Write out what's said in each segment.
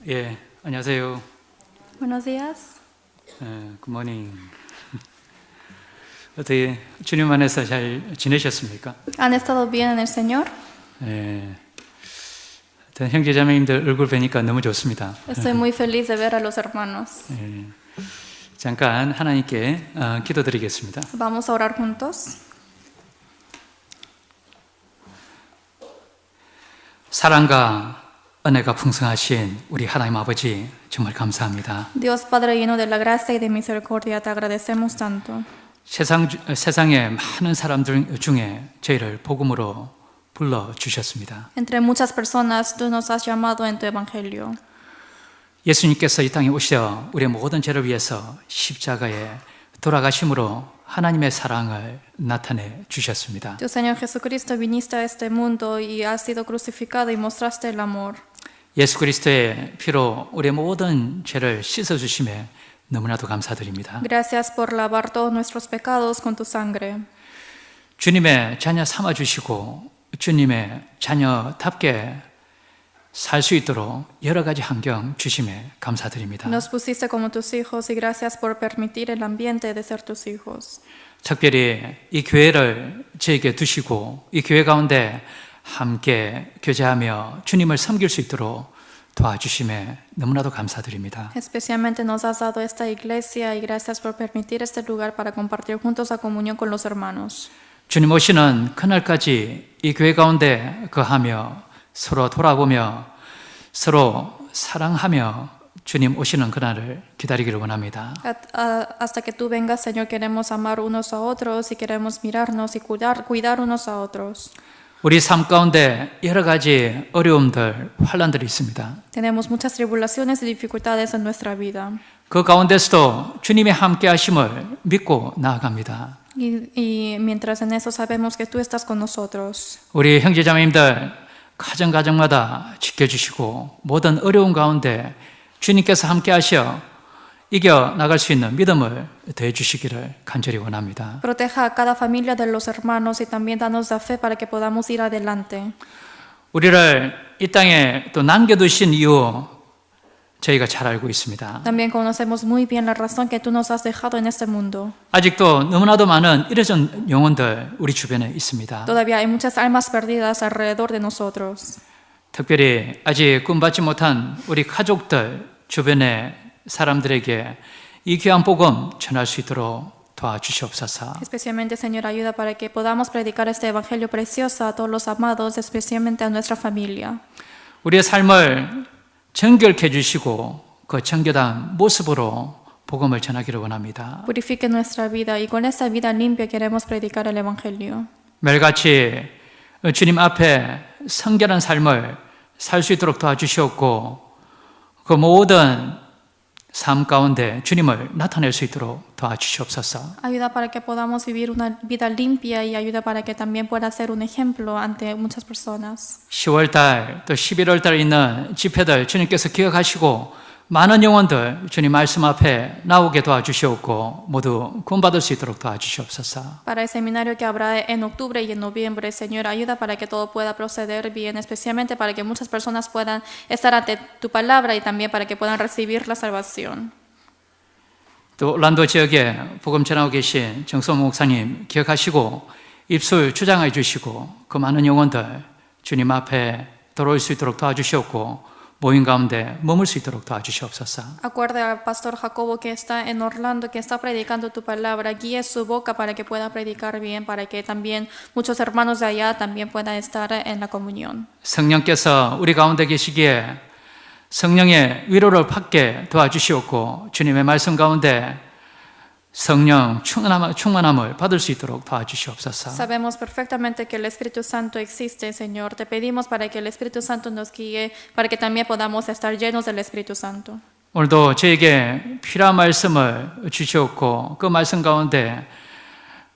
예, 안녕하세요. Buenos días. 굿모닝. 어떻게 주님 안에서 잘 지내셨습니까? ¿Han estado bien en el Señor? 예, 하여튼 형제자매님들 얼굴 뵈니까 너무 좋습니다. Estoy muy feliz de ver a los hermanos. 예, 잠깐 하나님께 기도드리겠습니다. Vamos a orar juntos. 사랑과 은혜가 풍성하신 우리 하나님 아버지 정말 감사합니다. Dios Padre lleno de la gracia y de misericordia, te agradecemos tanto. 세상의 많은 사람들 중에 저희를 복음으로 불러주셨습니다. Entre muchas personas, tú nos has llamado en tu evangelio. 예수님께서 이 땅에 오셔 우리의 모든 죄를 위해서 십자가에 돌아가심으로 하나님의 사랑을 나타내 주셨습니다. Tu Señor Jesucristo viniste a este mundo y has sido crucificado y mostraste el amor. 예수 그리스도의 피로 우리의 모든 죄를 씻어주심에 너무나도 감사드립니다. Gracias por lavar todos nuestros pecados con tu sangre. 주님의 자녀 삼아주시고 주님의 자녀답게 살 수 있도록 여러 가지 환경 주심에 감사드립니다. Nos pusiste como tus hijos y gracias por permitir el ambiente de ser tus hijos. 특별히 이 교회를 저에게 두시고 이 교회 가운데 함께 교제하며 주님을 섬길 수 있도록 도와주심에 너무나도 감사드립니다. Especialmente nos has dado esta iglesia y gracias por permitir este lugar para compartir juntos la comunión con los hermanos. 주님 오시는 그날까지 이 교회 가운데 거하며 서로 돌아보며 서로 사랑하며 주님 오시는 그날을 기다리기를 원합니다. Hasta que tú vengas, Señor, queremos amar unos a otros y queremos mirarnos y cuidar unos a otros. 우리 삶 가운데 여러 가지 어려움들, 환난들이 있습니다. Tenemos muchas tribulaciones y dificultades en nuestra vida. 그 가운데서도 주님의 함께 하심을 믿고 나아갑니다. Y mientras en eso sabemos que tú estás con nosotros. 우리 형제자매님들 가정마다 지켜주시고 모든 어려운 가운데 주님께서 함께 하셔 이겨 나갈 수 있는 믿음을 더해 주시기를 간절히 원합니다. Proteja a cada familia de los hermanos y también danos la fe para que podamos ir adelante. 우리를 이 땅에 또 남겨두신 이유 저희가 잘 알고 있습니다. También conocemos muy bien la razón que tú nos has dejado en este mundo. 아직도 너무나도 많은 잃어진 영혼들 우리 주변에 있습니다. Todavía hay muchas almas perdidas alrededor de nosotros. 특별히 아직 구원받지 못한 우리 가족들 주변의 사람들에게 이 귀한 복음 전할 수 있도록 도와주시옵소서. Especialmente, Señor, ayuda para que podamos predicar este evangelio precioso a todos los amados, especialmente a nuestra familia. 우리의 삶을 정결케 해주시고 그 정결한 모습으로 복음을 전하기를 원합니다. Purifique nuestra vida y con esta vida limpia queremos predicar el evangelio. 매일같이 주님 앞에 성결한 삶을 살 수 있도록 도와주시옵고 그 모든 삶 가운데 주님을 나타낼 수 있도록 도와주시옵소서. Ayuda para que podamos vivir una vida limpia y ayuda para que también pueda ser un ejemplo ante muchas personas. 10월달 또 11월달 있는 집회들 주님께서 기억하시고 많은 영혼들 주님 말씀 앞에 나오게 도와주시옵고 모두 구원받을 수 있도록 도와주시옵소서. Para el seminario que habrá en octubre y en noviembre, Señor, ayuda para que todo pueda proceder bien, especialmente para que muchas personas puedan estar ante tu palabra y también para que puedan recibir la salvación. 또 올란도 지역에 복음 전하고 계신 정소모 목사님 기억하시고 입술 주장해 주시고 그 많은 영혼들 주님 앞에 돌아올 수 있도록 도와주시옵고 모임 가운데 머물 수 있도록 도와주시옵소서. Acuerda al pastor Jacobo que está en Orlando, que está predicando tu palabra, guíe su boca para que pueda predicar bien, para que también muchos hermanos de allá también puedan estar en la comunión. 성령께서 우리 가운데 계시기에 성령의 위로를 받게 도와주시옵고 주님의 말씀 가운데 성령 충만함을 받을 수 있도록 도와주시옵소서. Sabemos perfectamente que el Espíritu Santo existe, Señor. Te pedimos para que el Espíritu Santo nos guíe, para que también podamos estar llenos del Espíritu Santo. 오늘도 저에게 필요한 말씀을 주시옵고 그 말씀 가운데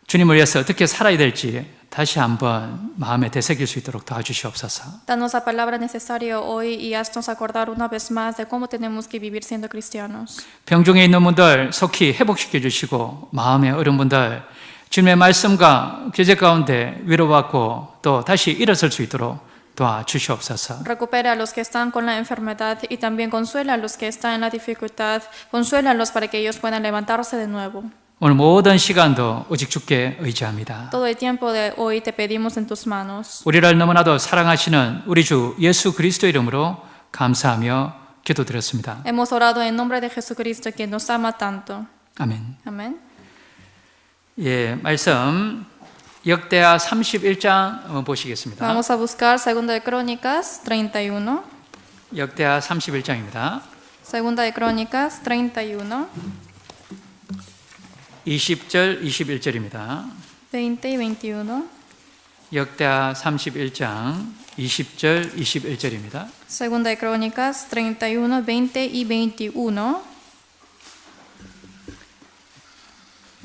주님을 위해서 어떻게 살아야 될지 다시 한번 마음에 되새길 수 있도록 도와주시옵소서. Danos la palabra necesaria hoy y haznos acordar una vez más de cómo tenemos que vivir siendo cristianos. 병중에 있는 분들 속히 회복시켜 주시고 마음에 어려운 분들 주님의 말씀과 교제 가운데 위로받고 또 다시 일어설 수 있도록 도와주시옵소서. Recupera a los que están con la enfermedad y también consuela a los que están en la dificultad. Consuélalos para que ellos puedan levantarse de nuevo. 오늘 모든 시간도 오직 주께 의지합니다. Todo el tiempo de hoy te pedimos en tus manos. 우리를 너무나도 사랑하시는 우리 주 예수 그리스도 이름으로 감사하며 기도드렸습니다. Hemos orado en nombre de Jesucristo, quien nos ama tanto. 아멘. Amén. 예, 말씀 역대하 31장 보시겠습니다. Vamos a buscar 2 de Crónicas 31. 역대하 31장입니다. 2 de Crónicas 31, 20절, 21절입니다. 20 y 21. 역대하 31장 20절, 21절입니다. 2 de Crónicas 31, 20 y 21.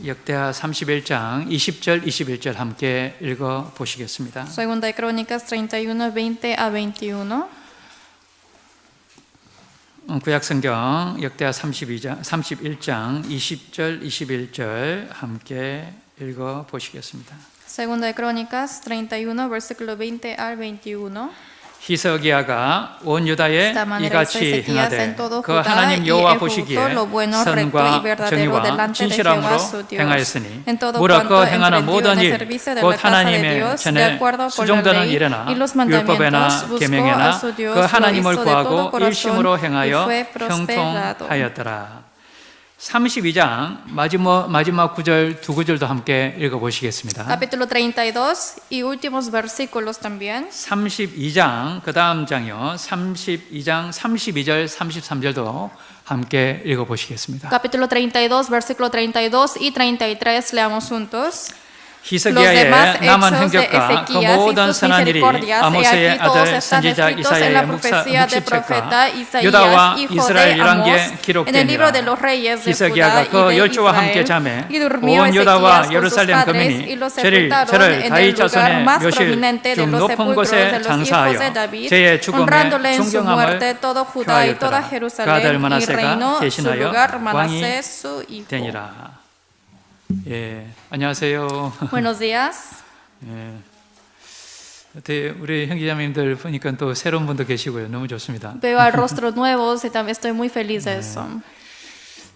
역대하 31장 20절, 21절 함께 읽어 보시겠습니다. 2 de Crónicas 31, 20 a 21. 구약 성경 역대하 31장 20절, 21절 함께 읽어 보시겠습니다. 2 de Crónicas 31, versículo 20 al 21. 히스기야가 온 유다에 esta manera hizo 이같이 Ezequías 행하되 en todo 그 Judá 하나님 y 여호와 ejecutó 보시기에 lo bueno, recto y 선과 verdadero 정의와 delante de 진실함으로 Jehová su Dios. 행하였으니 En todo 무릇 그 cuanto 행하는 emprendió 모든 en el 일 servicio de 곧 la casa de 하나님의 Dios, de 전에 acuerdo con la 수종되는 ley 일에나 y los 율법에나 mandamientos, buscó a 계명에나 su Dios, 그 lo 하나님을 hizo de todo 구하고 corazón 일심으로 y 행하여 fue prosperado. 형통하였더라. 32장 마지막 구절 두 구절도 함께 읽어보시겠습니다. Capítulo 32 y últimos versículos también. 32장 그 다음 장이요. 32장 32절 33절도 함께 읽어보시겠습니다. Capítulo 32, versículo 32 y 33, leamos juntos. 히스기야의 남은 행적과 그 모든 선한 일이 아모스의 아들 선지자 이사야의 묵시책과 유다와 이스라엘 열왕기에 기록되니라. 히스기야가 그 열조와 함께 잠에 온 유다와 예루살렘 거민이 저를 다윗 자손의 묘실 중 높은 곳에 장사하여 저의 죽음에 존경함을 표하였더라. 그 아들 마나세가 대신하여 왕이 되니라. 예, 안녕하세요. Buenos días. 예, 우리 형제자매님들 보니까 또 새로운 분도 계시고요. 너무 좋습니다. Veo al rostro nuevos y también estoy muy feliz de eso.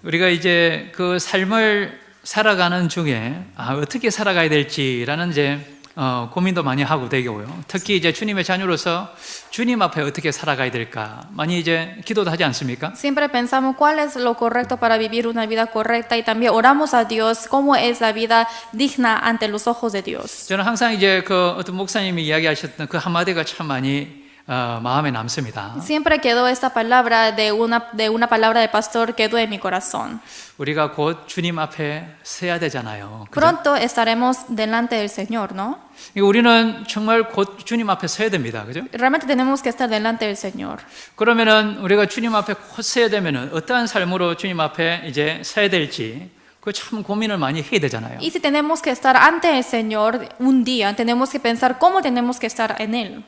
우리가 이제 그 삶을 살아가는 중에 어떻게 살아가야 될지라는 이제 고민도 많이 하고 되고요. 특히 이제 주님의 자녀로서 주님 앞에 어떻게 살아가야 될까 많이 이제 기도도 하지 않습니까? Siempre pensamos cuál es lo correcto para vivir una vida correcta y también oramos a Dios cómo es la vida digna ante los ojos de Dios. 저는 항상 이제 그 어떤 목사님이 이야기하셨던 그 한마디가 참 많이 마음에 남습니다. Siempre quedó esta palabra de una palabra del pastor quedó en mi corazón. 우리가 곧 주님 앞에 서야 되잖아요. 그죠? Pronto estaremos delante del Señor, ¿no? 우리는 정말 곧 주님 앞에 서야 됩니다. 그죠? Realmente tenemos que estar delante del Señor. 그러면은 우리가 주님 앞에 곧 서야 되면은 어떠한 삶으로 주님 앞에 이제 서야 될지 그 참 고민을 많이 해야 되잖아요. Y si tenemos que estar ante el Señor un día, tenemos que pensar cómo tenemos que estar en Él.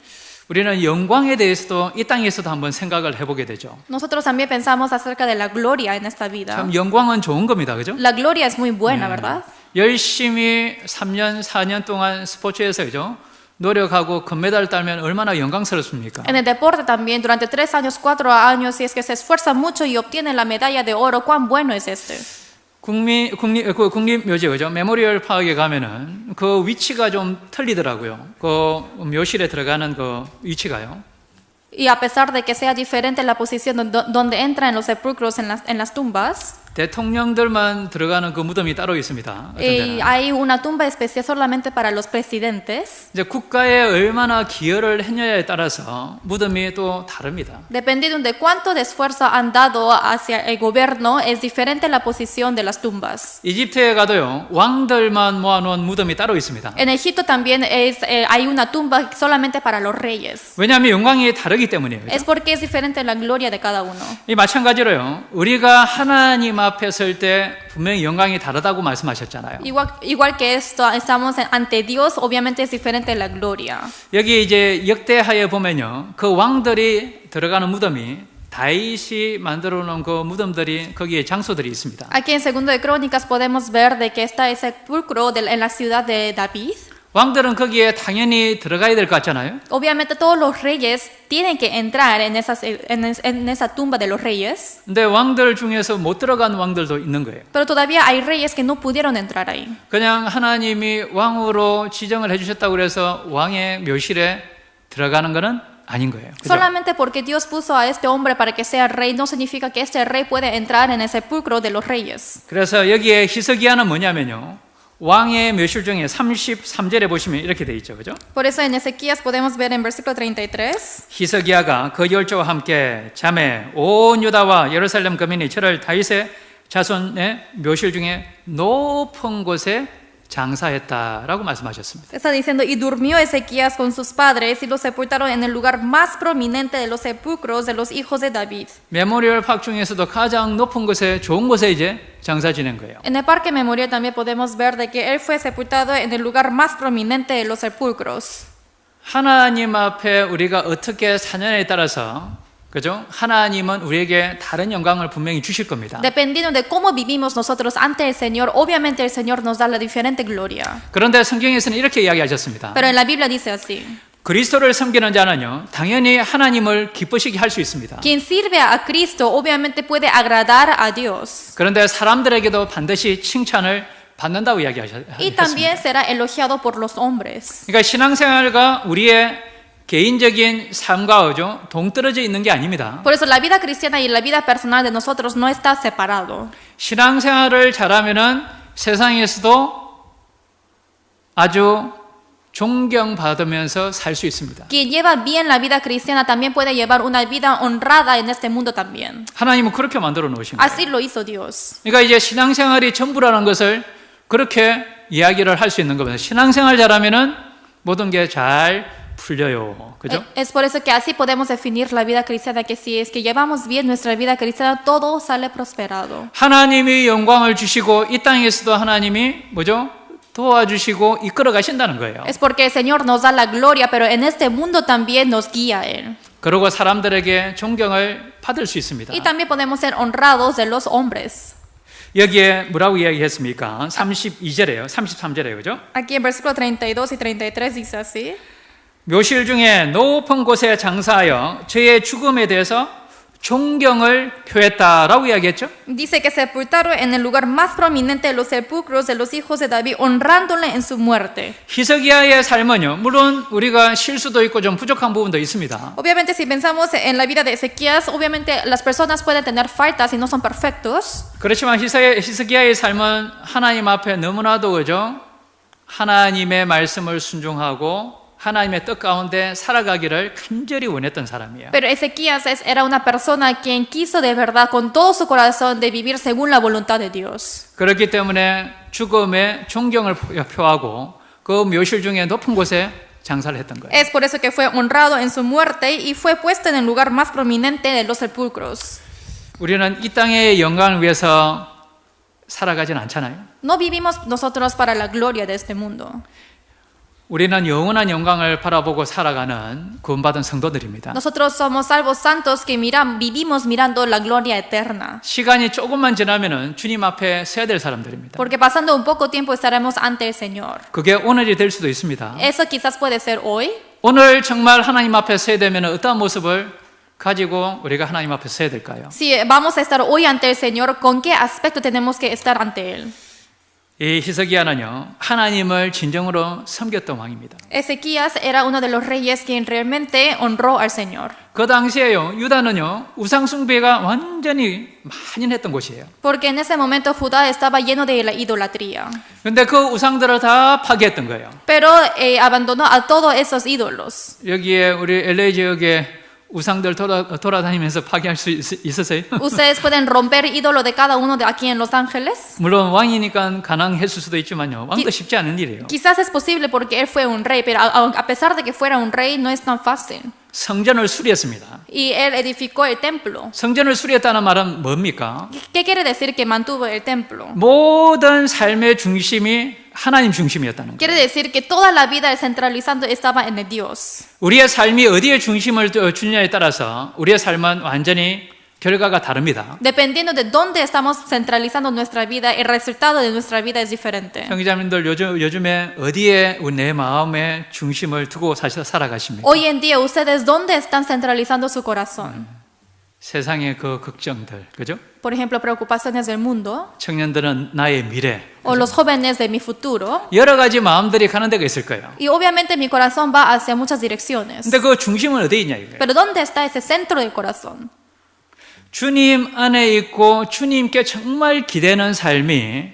우리는 영광에 대해서도 이 땅에서도 한번 생각을 해보게 되죠. Nosotros también pensamos acerca de la gloria en esta vida. 참 영광은 좋은 겁니다. 그죠? La gloria es muy buena, ¿verdad? 열심히 3년, 4년 동안 스포츠에서 그죠? 노력하고 금메달 따면 얼마나 영광스럽습니까? En el deporte también, durante 3 años, 4 años, si es que se esfuerza mucho y obtiene la medalla de oro, ¿cuán bueno es este? 국립묘지 그죠? 메모리얼 파크에 가면은 그 위치가 좀 틀리더라고요. 그 묘실에 들어가는 그 위치가요. Y a pesar de que sea diferente la posición donde entran los sepulcros en las tumbas, 대통령들만 들어가는 그 무덤이 따로 있습니다. y hay una tumba especial solamente para los presidentes. 이제 국가에 얼마나 기여를 했냐에 따라서 무덤이 또 다릅니다. Dependiendo de cuánto de esfuerzo han dado hacia el gobierno, es diferente la posición de las tumbas. 이집트에 가도요 왕들만 모아놓은 무덤이 따로 있습니다. En Egipto también hay una tumba solamente para los reyes. 왜냐하면 영광이 다르기 때문이에요. Es porque es diferente la gloria de cada uno. 이 마찬가지로요 우리가 하나님 앞에 설 때 분명히 영광이 다르다고 말씀하셨잖아요. Igual que esto, estamos ante Dios, obviamente es diferente la gloria. 여기 이제 역대하에 보면요 그 왕들이 들어가는 무덤이 다윗이 만들어 놓은 그 무덤들이 거기에 장소들이 있습니다. Aquí en Segundo de Crónicas podemos ver de que está el sepulcro en la ciudad de David. 왕들은 거기에 당연히 들어가야 될 것 같잖아요. Obviamente todos los reyes tienen que entrar en esa tumba de los reyes, 근데 왕들 중에서 못 들어간 왕들도 있는 거예요. pero todavía hay reyes que no pudieron entrar ahí. 그냥 하나님이 왕으로 지정을 해주셨다고 그래서 왕의 묘실에 들어가는 것은 아닌 거예요. 그죠? Solamente porque Dios puso a este hombre para que sea rey no significa que este rey puede entrar en el sepulcro de los reyes. 그래서 여기에 히스기야는 뭐냐면요, 왕의 묘실 중에 33절에 보시면 이렇게 돼 있죠, 그죠? Por eso en Ezequías podemos ver en versículo 33, 히스기야가 그 열조와 함께 잠에 온 유다와 예루살렘 거민이 저를 다윗의 자손의 묘실 중에 높은 곳에 장사했다라고 말씀하셨습니다. está diciendo, y durmió Ezequías con sus padres y los sepultaron en el lugar más prominente de los sepulcros de los hijos de David. 메모리얼 팍 중에서도 가장 높은 곳에, 좋은 곳에 이제 장사 지낸 거예요. En el parque memorial también podemos ver de que él fue sepultado en el lugar más prominente de los sepulcros. 하나님 앞에 우리가 어떻게 사느냐에 따라서, 그죠? 하나님은 우리에게 다른 영광을 분명히 주실 겁니다. Dependiendo de cómo vivimos nosotros ante el Señor, obviamente el Señor nos da la diferente gloria. 그런데 성경에서는 이렇게 이야기하셨습니다. Pero en la Biblia dice así, 그리스도를 섬기는 자는요, 당연히 하나님을 기쁘시게 할 수 있습니다. quien sirve a Cristo obviamente puede agradar a Dios. 그런데 사람들에게도 반드시 칭찬을 받는다고 Y 이야기하셨습니다. también será elogiado por los hombres. 그러니까 신앙생활과 우리의 개인적인 삶과 동떨어져 있는 게 아닙니다. Por eso la vida cristiana y la vida personal de nosotros no está separado. 신앙생활을 잘하면은 세상에서도 아주 존경받으면서 살 수 있습니다. Quien lleva bien la vida cristiana también puede llevar una vida honrada en este mundo también. 하나님은 그렇게 만들어 놓으신 거예요. Así lo hizo Dios. 그러니까 이제 신앙생활이 전부라는 것을 그렇게 이야기를 할 수 있는 겁니다. 신앙생활 잘하면은 모든 게 잘 풀려요. 그죠? Es por eso que así podemos definir la vida cristiana, que si es que llevamos bien nuestra vida cristiana, todo sale prosperado. 하나님이 영광을 주시고 이 땅에서도 하나님이 도와주시고 이끌어 가신다는 거예요. Es porque el Señor nos da la gloria, pero en este mundo también nos guía Él. 그리고 사람들에게 존경을 받을 수 있습니다. Y también podemos ser honrados de los hombres. 여기에 뭐라고 이야기했습니까? 32절에요. 33절에요. 그죠? Aquí en versículo 32 y 33 dice así. 묘실 중에 높은 곳에 장사하여 저의 죽음에 대해서 존경을 표했다라고 이야기했죠. Dice que sepultaron en el lugar más prominente de los sepulcros de los hijos de David, honrándole en su muerte. 히스기야의 삶은요, 물론 우리가 실수도 있고 좀 부족한 부분도 있습니다. Obviamente, si pensamos en la vida de Ezequías, obviamente las personas pueden tener faltas y no son perfectos. 그렇지만 히스기야의 삶은 하나님 앞에 너무나도 하나님의 말씀을 순종하고 하나님의 뜻 가운데 살아가기를 간절히 원했던 사람이에요. Pero Ezequías era una persona quien quiso de verdad con todo su corazón de vivir según la voluntad de Dios. 그렇기 때문에 죽음에 존경을 표하고 그 묘실 중에 높은 곳에 장사를 했던 거예요. Es por eso que fue honrado en su muerte y fue puesto en el lugar más prominente de los sepulcros. 우리는 이 땅의 영광을 위해서 살아가진 않잖아요. No vivimos nosotros para la gloria de este mundo. 우리는 영원한 영광을 바라보고 살아가는 구원받은 성도들입니다. Nosotros somos salvos santos que vivimos mirando la gloria eterna. 시간이 조금만 지나면은 주님 앞에 서야 될 사람들입니다. Porque pasando un poco tiempo estaremos ante el Señor. 그게 오늘이 될 수도 있습니다. Eso quizás puede ser hoy. 오늘 정말 하나님 앞에 서야 되면 어떤 모습을 가지고 우리가 하나님 앞에 서야 될까요? Si vamos a estar hoy ante el Señor, ¿con qué aspecto tenemos que estar ante Él? 이 히스기야는요, 하나님을 진정으로 섬겼던 왕입니다. Ezequías era uno de los reyes quien realmente honró al Señor. 그 당시에요, 유다는요, 우상 숭배가 완전히 만연했던 곳이에요. Porque en ese momento Judá estaba lleno de la idolatría. 근데 그 우상들을 다 파괴했던 거예요. Pero abandonó a todos esos ídolos. 여기에 우리 LA 지역에 우상들 돌아다니면서 파괴할 수 있으세요? Ustedes pueden romper ídolo de cada uno de aquí en Los Ángeles. 물론 왕이니까 가능했을 수도 있지만요, 왕도 쉽지 않은 일이에요. Quizás es posible porque él fue un rey, pero a pesar de que fuera un rey no es tan fácil. 성전을 수리했습니다. Y él edificó el templo. 성전을 수리했다는 말은 뭡니까? ¿Qué quiere decir que mantuvo el templo? 모든 삶의 중심이 하나님 중심이었다는 거예요. Quiere decir que toda la vida el centralizando estaba en el Dios. 우리의 삶이 어디에 중심을 주느냐에 따라서 우리의 삶은 완전히 결과가 다릅니다. Dependiendo de dónde estamos centralizando nuestra vida, el resultado de nuestra vida es diferente. 형제자매님들 요즘에 어디에 내 마음의 중심을 두고 살아가십니까? Hoy en día, ¿ustedes dónde están centralizando su corazón? 세상의 그 걱정들, 그죠? Por ejemplo, preocupaciones del mundo 청년들은 나의 미래, o los jóvenes de mi futuro. 여러 가지 마음들이 가는 데가 있을 거예요. Y obviamente mi corazón va hacia muchas direcciones. 근데 그 중심은 어디에 있냐 이거예요. Pero ¿dónde está ese centro del corazón? 주님 안에 있고 주님께 정말 기대는 삶이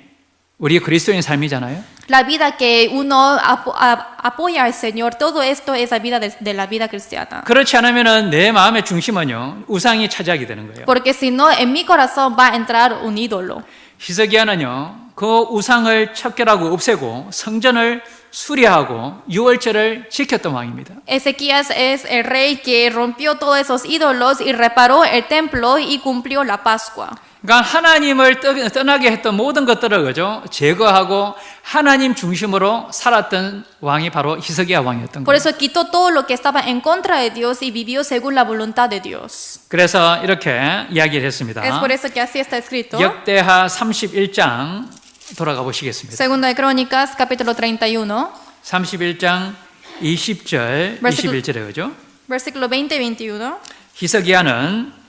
우리 그리스도인 삶이잖아요. La vida que uno apoya al Señor, todo esto es la vida de la vida cristiana. 그렇지 않으면 내 마음의 중심은요 우상이 차지하게 되는 거예요. Porque si no, en mi corazón va a entrar un ídolo. 히스기야는요 그 우상을 척결하고 없애고 성전을 수리하고 유월절을 지켰던 왕입니다. Ezequías es el rey que rompió todos esos ídolos y reparó el templo y cumplió la Pascua. 그러니까 하나님을 떠나게 했던 모든 것들을 그죠 제거하고 하나님 중심으로 살았던 왕이 바로 히스기야 왕이었던 Por 거예요. eso quitó todo lo que estaba en contra de Dios y vivió según la voluntad de Dios. 그래서 이렇게 이야기를 했습니다. Es por eso que así está escrito. 역대하 31장 돌아가 보시겠습니다. Segunda de Crónicas, capítulo 31, 31장 20절, 21절에 그죠? versículo 20 y 21. 히스기야는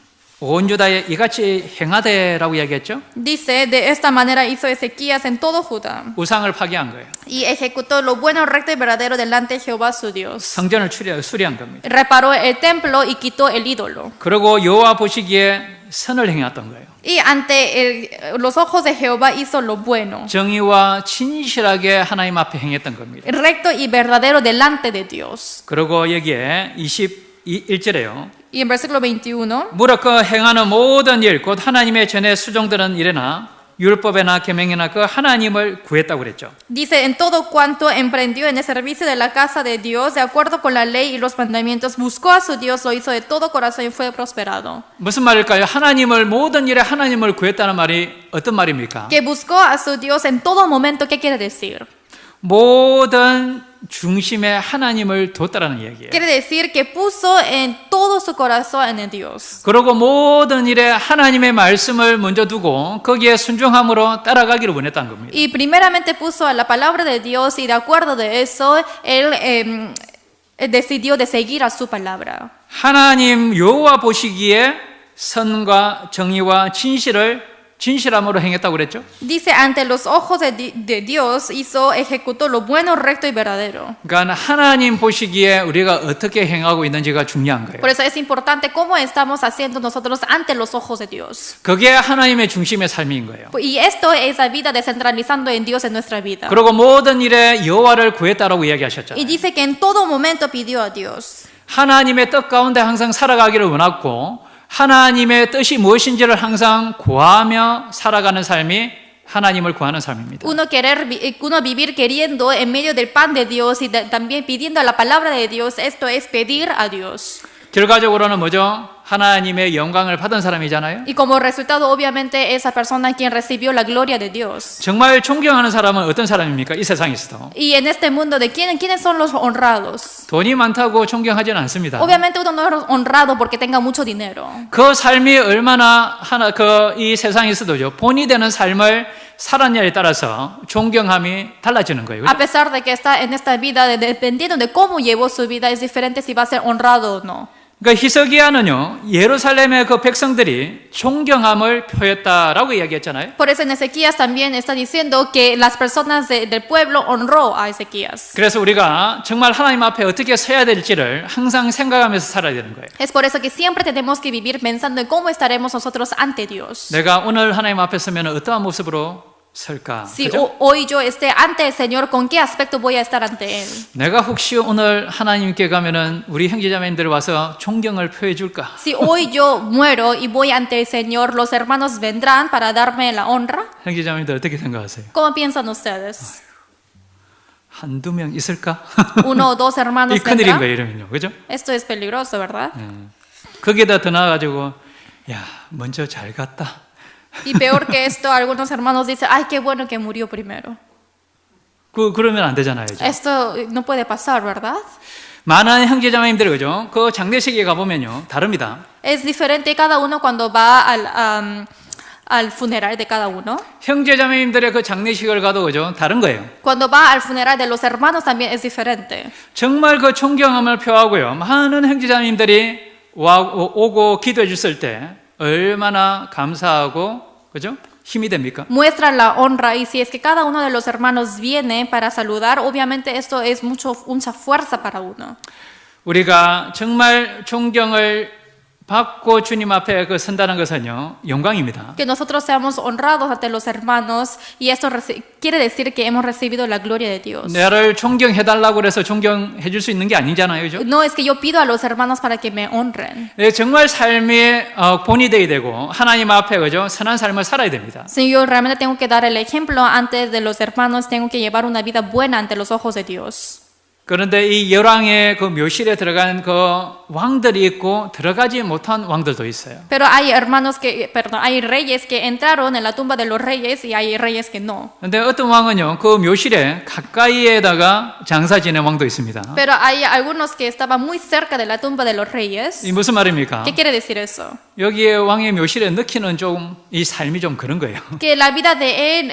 온 유다에 이같이 행하되라고 이야기했죠. Dice, de esta manera hizo Ezequías en todo Judá 우상을 파괴한 거예요. y ejecutó lo bueno, recto y verdadero delante de Jehová su Dios. 성전을 수리한 겁니다. Reparó el templo y quitó el ídolo. 그리고 여호와 보시기에 선을 행했던 거예요. Y ante los ojos de Jehová hizo lo bueno, 정의와 진실하게 하나님 앞에 행했던 겁니다. recto y verdadero delante de Dios. 그리고 여기에 21절에요. Y en versículo 21, 무릇 그 행하는 모든 일, 곧 하나님의 전에 수종되는 일에나 율법에나 계명이나 그 하나님을 구했다고 그랬죠. dice, en todo cuanto emprendió en el servicio de la casa de Dios, de acuerdo con la ley y los mandamientos, buscó a su Dios, lo hizo de todo corazón y fue prosperado. 무슨 말일까요? 하나님을 모든 일에 하나님을 구했다는 말이 어떤 말입니까? Que buscó a su Dios en todo momento, ¿qué quiere decir? 모든 중심에 하나님을 뒀다라는 얘기예요. Quiere decir que puso en todo su corazón en Dios. 그리고 모든 일에 하나님의 말씀을 먼저 두고 거기에 순종함으로 따라가기를 원했다는 겁니다. Y primeramente puso a la palabra de Dios y de acuerdo de eso, él decidió de seguir a su palabra. 하나님 여호와 보시기에 선과 정의와 진실함으로 행했다고 그랬죠. Dice, ante los ojos de Dios ejecutó lo bueno, recto y verdadero. 그러니까 하나님 보시기에 우리가 어떻게 행하고 있는지가 중요한 거예요. Por eso es importante cómo estamos haciendo nosotros ante los ojos de Dios. 그게 하나님의 중심의 삶인 거예요. Y esto es la vida descentralizando en Dios en nuestra vida. 그리고 모든 일에 여호와를 구했다라고 Y 이야기하셨잖아요. dice que en todo momento pidió a Dios. 하나님의 뜻 가운데 항상 살아가기를 원했고 하나님의 뜻이 무엇인지를 항상 구하며 살아가는 삶이 하나님을 구하는 삶입니다. Uno vivir queriendo en medio del pan de Dios y también pidiendo la palabra de Dios, esto es pedir a Dios. 결과적으로는 뭐죠? 하나님의 영광을 받은 사람이잖아요. Y como resultado, obviamente, esa persona quien recibió la gloria de Dios. 정말 존경하는 사람은 어떤 사람입니까? 이 세상에서도. Y en este mundo, ¿quiénes son los honrados? 돈이 많다고 존경하지는 않습니다. Obviamente uno no es honrado porque tenga mucho dinero. 그 삶이 얼마나 이 세상에서도요. 본이 되는 삶을 살았냐에 따라서 존경함이 달라지는 거예요. A pesar de que está en esta vida, dependiendo de cómo llevó su vida, es diferente si va a ser honrado o no. 그러니까 히스기야는요 예루살렘의 그 백성들이 존경함을 표했다라고 이야기했잖아요. Por eso en Ezequías también está diciendo que las personas del pueblo honró a Ezequías. 그래서 우리가 정말 하나님 앞에 어떻게 서야 될지를 항상 생각하면서 살아야 되는 거예요. Es por eso que siempre tenemos que vivir pensando en cómo estaremos nosotros ante Dios. 내가 오늘 하나님 앞에 서면 어떠한 모습으로 설까? Si 그죠? hoy yo esté ante el Señor, ¿con qué aspecto voy a estar ante Él? 내가 혹시 오늘 하나님께 가면은 우리 형제자매님들 와서 존경을 표해 줄까? Si hoy yo muero y voy ante el Señor, ¿los hermanos vendrán para darme la honra? 형제자매님들 어떻게 생각하세요? ¿Cómo piensan ustedes? 한두 명 있을까? ¿Uno o dos hermanos 이 큰일인 vendrán? 거예요, 이러면요. 그죠? Esto es peligroso, ¿verdad? 거기에다 더 나아가지고 야, 먼저 잘 갔다. Y peor que esto, algunos hermanos dicen, ay, qué bueno que murió primero. 그러면 안 되잖아요. 그죠? Esto no puede pasar, ¿verdad? 많은 형제자매님들 그죠? 그 장례식에 가보면요 다릅니다. Es diferente cada uno cuando va al funeral de cada uno. 형제자매님들의 그 장례식을 가도 그죠? 다른 거예요. Cuando va al funeral de los hermanos también es diferente. 정말 그 존경함을 표하고요. 많은 형제자매님들이 오고 기도해 줬을 때 얼마나 감사하고 그죠? 힘이 됩니까? Muestra la honra y si es que cada uno de los hermanos viene para saludar, obviamente esto es mucha fuerza para uno. 우리가 정말 존경을 받고 주님 앞에 그 선다는 것은요 영광입니다. Que nosotros seamos honrados ante los hermanos y esto quiere decir que hemos recibido la gloria de Dios. 나를 존경해달라고 그래서 존경해 줄 수 있는 게 아니잖아요, 그죠? No es que yo pido a los hermanos para que me honren. 정말 삶의 본이 되어야 되고 하나님 앞에 그죠 선한 삶을 살아야 됩니다. Si yo realmente tengo que dar el ejemplo antes de los hermanos, tengo que llevar una vida buena ante los ojos de Dios. 그런데 이 열왕의 그 묘실에 들어간 그 왕들이 있고 들어가지 못한 왕들도 있어요. Pero hay hay reyes que entraron en la tumba de los reyes y hay reyes que no. 그런데 어떤 왕은요 그 묘실에 가까이에다가 장사 지낸 왕도 있습니다. Pero hay algunos que estaban muy cerca de la tumba de los reyes. 이 무슨 말입니까? ¿Qué quiere decir eso? 여기에 왕의 묘실에 넣기는 좀 이 삶이 좀 그런 거예요. Que la vida de él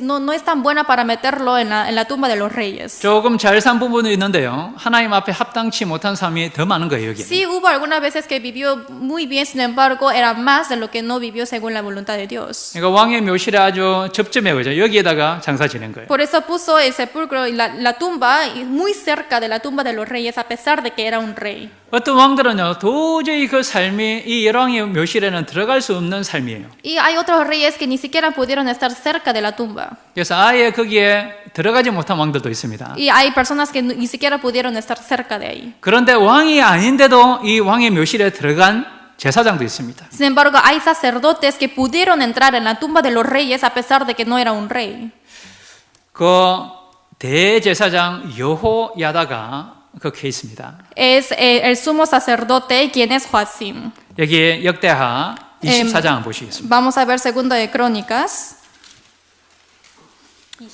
no es tan buena para meterlo en la tumba de los reyes. 조금 잘 산 부분이 있는데요. 하나님 앞에 합당치 못한 삶이 더 많은 거예요, 여기. Sí, hubo algunas veces que vivió muy bien, sin embargo, era más de lo que no vivió según la voluntad de Dios. 그러니까 왕의 묘실에 아주 접점에 그죠. 여기에다가 장사 지낸 거예요. Por eso puso el sepulcro y la tumba muy cerca de la tumba de los reyes, a pesar de que era un rey. 어떤 왕들은요, 도저히 그 삶이 이 열왕의 묘실에는 들어갈 수 없는 삶이에요. Y hay otros reyes que ni siquiera pudieron estar cerca de la tumba. 그래서 아예 거기에 들어가지 못한 왕들도 있습니다. Y hay personas que ni siquiera pudieron estar cerca de ahí. 그런데 왕이 아닌데도 이 왕의 묘실에 들어간 제사장도 있습니다. Sin embargo, hay sacerdotes que pudieron entrar en la tumba de los reyes a pesar de que no era un rey. 그 대제사장 여호야다가 그 케이스입니다. Es el sumo sacerdote quien es Joacim. 여기 역대하 24장 보시겠습니다. Vamos a ver Segunda de Crónicas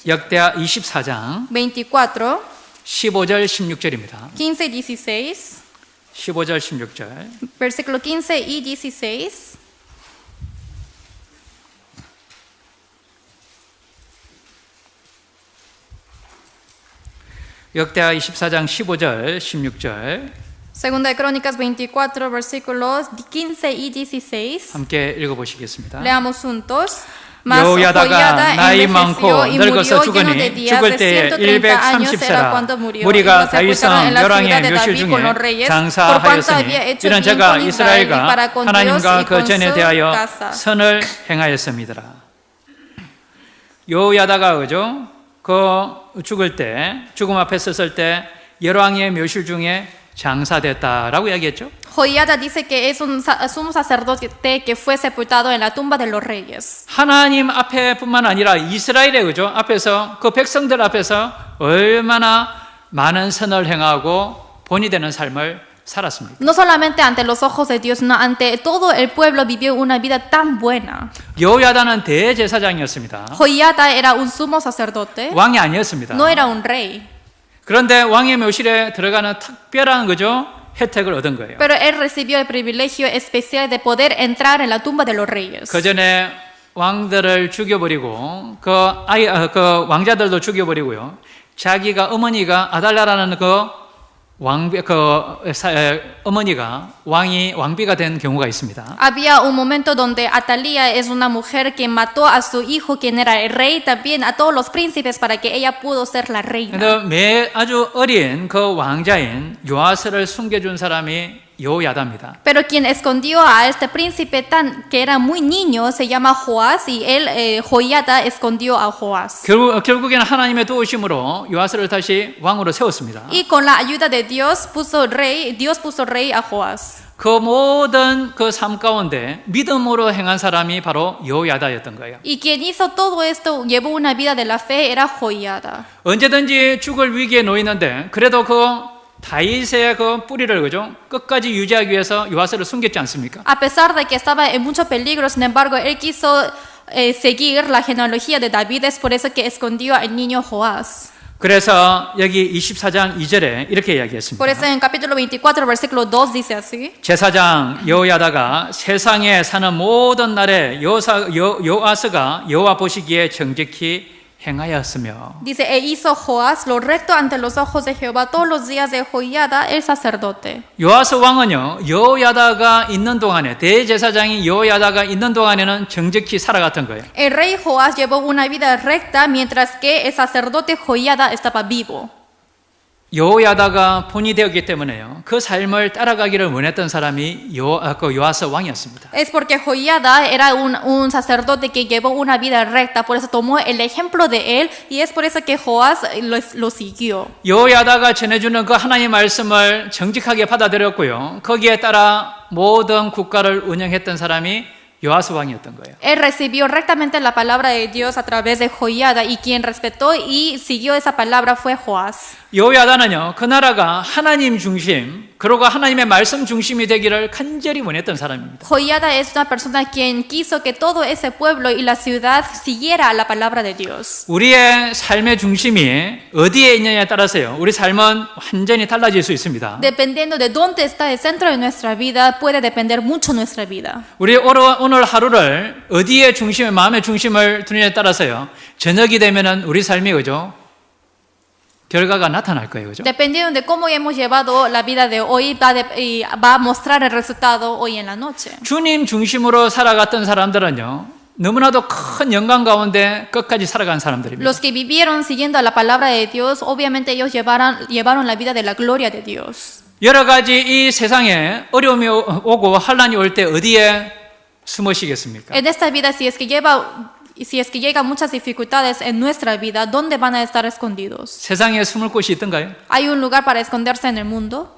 역대하 24장 24, 15절 16절입니다. 15 y 16, 15절 16절. versículo 15 y 16. 역대하 24장 15절 16절 Segunda de Crónicas 24, versículos 15 y 16. 함께 읽어보시겠습니다. Leamos juntos. Mas 여호야다가 Joiada 나이 envejeció 많고 y 늙어서 murió lleno de 죽으니 días 죽을 de 때에 130 años era cuando 130세라 murió. 우리가 Y lo sepultaron en 다윗성 la ciudad 열왕의 de 묘실 David con los 중에 reyes, por cuanto había 장사하였으니 hecho 이런 bien 제가 con Israel y para 이스라엘과 con Dios 하나님과 y 그 con 전에 su 대하여 casa. 선을 행하였습니다. 여호야다가 그죠? 그 죽을 때 죽음 앞에 섰을 때 열왕의 묘실 중에 장사됐다라고 이야기했죠. Joiada dice que es un sumo sacerdote que fue sepultado en la tumba de los reyes. 하나님 앞에뿐만 아니라 이스라엘의 그죠? 앞에서 그 백성들 앞에서 얼마나 많은 선을 행하고 본이 되는 삶을 살았습니다. No solamente ante los ojos de Dios, sino ante todo el pueblo vivió una vida tan buena. 여호야다는 대제사장이었습니다. Joiada era un sumo sacerdote, 왕이 아니었습니다. no era un rey. 그런데 왕의 묘실에 들어가는 특별한 그죠? 혜택을 얻은 거예요. Pero él recibió el privilegio especial de poder entrar en la tumba de los reyes. 그 전에 왕들을 죽여버리고 그 왕자들도 죽여버리고요. 자기가 어머니가 아달라라는 어머니가 왕비가 된 경우가 있습니다. Había un momento donde Atalía es una mujer que mató a su hijo, quien era el rey, también a todos los príncipes para que ella pudo ser la reina. 근데 아주 어린 그 왕자인 요아스를 숨겨준 사람이 여호야다입니다. Pero quien escondió a este príncipe que era muy niño se llama Joás y él, Joiada, escondió a Joás. 결국에는 하나님의 도우심으로 요아스를 다시 왕으로 세웠습니다. Y con la ayuda de Dios puso rey a Joás. 그 모든 그 삶 가운데 믿음으로 행한 사람이 바로 여호야다였던 거예요. Y quien hizo todo esto llevó una vida de la fe era Joiada. 언제든지 죽을 위기에 놓이는데 그래도 그 다윗의 그 뿌리를 그죠? 끝까지 유지하기 위해서 요아스를 숨겼지 않습니까? A pesar de que estaba en mucho peligro, sin embargo, él quiso seguir la genealogía de David, es por eso que escondió al niño Joás. 그래서 여기 24장 2절에 이렇게 이야기했습니다. Por eso en capítulo 24, versículo 2 dice así. 제사장 여호야다가 세상에 사는 모든 날에 요아스가 여호와 보시기에 정직히 행하였으며 Dice, e hizo Joás lo recto ante los ojos de Jehová todos los días de Joiada, el sacerdote. 요아스 왕은요 여호야다가 있는 동안에 대제사장이 여호야다가 있는 동안에는 정직히 살아갔던 거예요. El rey Joás llevó una vida recta mientras que el sacerdote Joiada estaba vivo. 여호야다가 본이 되었기 때문에요. 그 삶을 따라가기를 원했던 사람이 요아스 왕이었습니다. Es porque Joiada era un sacerdote que llevó una vida recta, por eso tomó el ejemplo de él y es por eso que Joás lo siguió. 여호야다가 전해주는 그 하나님의 말씀을 정직하게 받아들였고요. 거기에 따라 모든 국가를 운영했던 사람이 요아스 왕이었던 거예요. Él recibió rectamente la palabra de Dios a través de Joiada y quien respetó y siguió esa palabra fue Joás. 여호야다는요 그 나라가 하나님 중심 그리고 하나님의 말씀 중심이 되기를 간절히 원했던 사람입니다. Joiada es una persona quien quiso que todo ese pueblo y la ciudad siguiera a la palabra de Dios. 우리의 삶의 중심이 어디에 있느냐에 따라서요 우리 삶은 완전히 달라질 수 있습니다. Dependiendo de dónde está el centro de nuestra vida, puede depender mucho nuestra vida. 우리 오늘 하루를 어디에 중심에 마음의 중심을 두느냐에 따라서요 저녁이 되면은 우리 삶이 그죠? 결과가 나타날 거예요, 그죠? Dependiendo de cómo hemos llevado la vida de hoy, va a mostrar el resultado hoy en la noche. 주님 중심으로 살아갔던 사람들은요 너무나도 큰 영광 가운데 끝까지 살아간 사람들입니다. Los que vivieron siguiendo la palabra de Dios, obviamente ellos llevaron la vida de la gloria de Dios. 여러 가지 이 세상에 어려움이 오고 환란이 올 때 어디에 숨으시겠습니까? En esta vida, si es que llegan muchas dificultades en nuestra vida, ¿dónde van a estar escondidos? 세상에 숨을 곳이 있던가요? ¿Hay un lugar para esconderse en el mundo?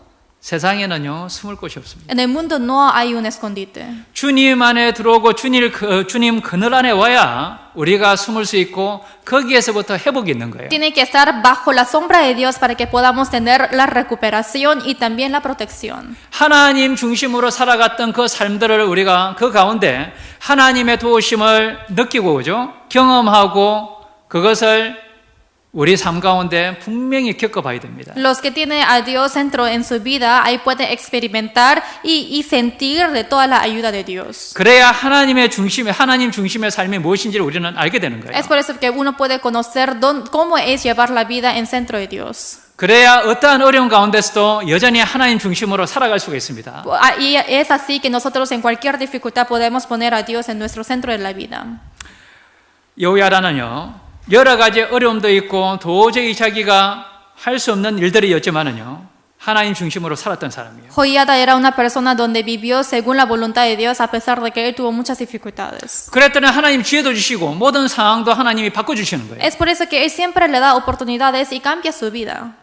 세상에는요 숨을 곳이 없습니다. En el mundo no hay un escondite. 주님 안에 들어오고 주님 그늘 안에 와야 우리가 숨을 수 있고 거기에서부터 회복이 있는 거예요. Tiene que estar bajo la sombra de Dios para que podamos tener la recuperación y también la protección. 하나님 중심으로 살아갔던 그 삶들을 우리가 그 가운데 하나님의 도우심을 느끼고 그죠? 경험하고 그것을 우리 삶 가운데 분명히 겪어봐야 됩니다. Los que tienen a Dios dentro en su vida, ahí pueden experimentar y sentir de toda la ayuda de Dios. 그래야 하나님 중심의 삶이 무엇인지를 우리는 알게 되는 거예요. Es por eso que uno puede conocer cómo es llevar la vida en centro de Dios. 그래야 어떠한 어려움 가운데서도 여전히 하나님 중심으로 살아갈 수가 있습니다. Y es así que nosotros en cualquier dificultad podemos poner a Dios en nuestro centro de la vida. 여호야다는요 여러 가지 어려움도 있고 도저히 자기가 할 수 없는 일들이었지만은요 하나님 중심으로 살았던 사람이에요. Joiada era una persona donde vivió según la voluntad de Dios a pesar de que él tuvo muchas dificultades. 그랬더니 하나님 지혜도 주시고 모든 상황도 하나님이 바꿔주시는 거예요. Es por eso que él siempre le da oportunidades y cambia su vida.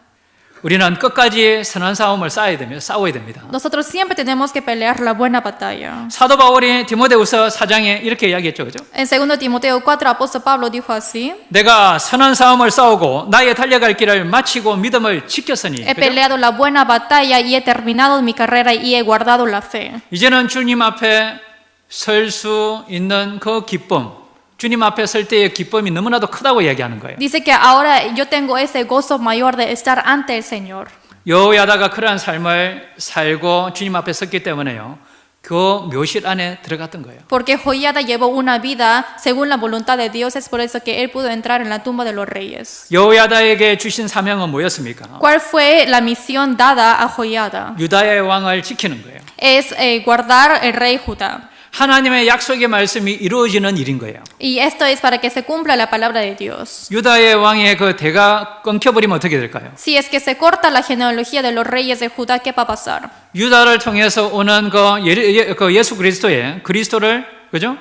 우리는 끝까지 선한 싸움을 싸워야 됩니다. Nosotros siempre tenemos que pelear la buena batalla. 사도 바울이 디모데후서 4장에 이렇게 이야기했죠, 그죠? En 2 Timoteo 4, apóstol Pablo dijo así: 내가 선한 싸움을 싸우고 나의 달려갈 길을 마치고 믿음을 지켰으니. He peleado la buena batalla y he terminado mi carrera y he guardado la fe. 이제는 주님 앞에 설 수 있는 그 기쁨. 주님 앞에 설 때의 기쁨이 너무나도 크다고 이야기하는 거예요. Dice que ahora yo tengo ese gozo mayor de estar ante el Señor. 여호야다가 그러한 삶을 살고 주님 앞에 섰기 때문에요. 그 묘실 안에 들어갔던 거예요. Porque Joiada llevó una vida según la voluntad de Dios, es por eso que él pudo entrar en la tumba de los reyes. 여호야다에게 주신 사명은 뭐였습니까? ¿Cuál fue la misión dada a Joiada? 유다의 왕을 지키는 거예요. Es guardar el rey Judá. 하나님의 약속의 말씀이 이루어지는 일인 거예요. Y esto es para que se cumpla la palabra de Dios. 유다의 왕의 그 대가 끊겨버리면 어떻게 될까요? Si es que se corta la genealogía de los reyes de Judá, ¿qué va a pasar? 유다를 통해서 오는 그 예수 그리스도를 그죠?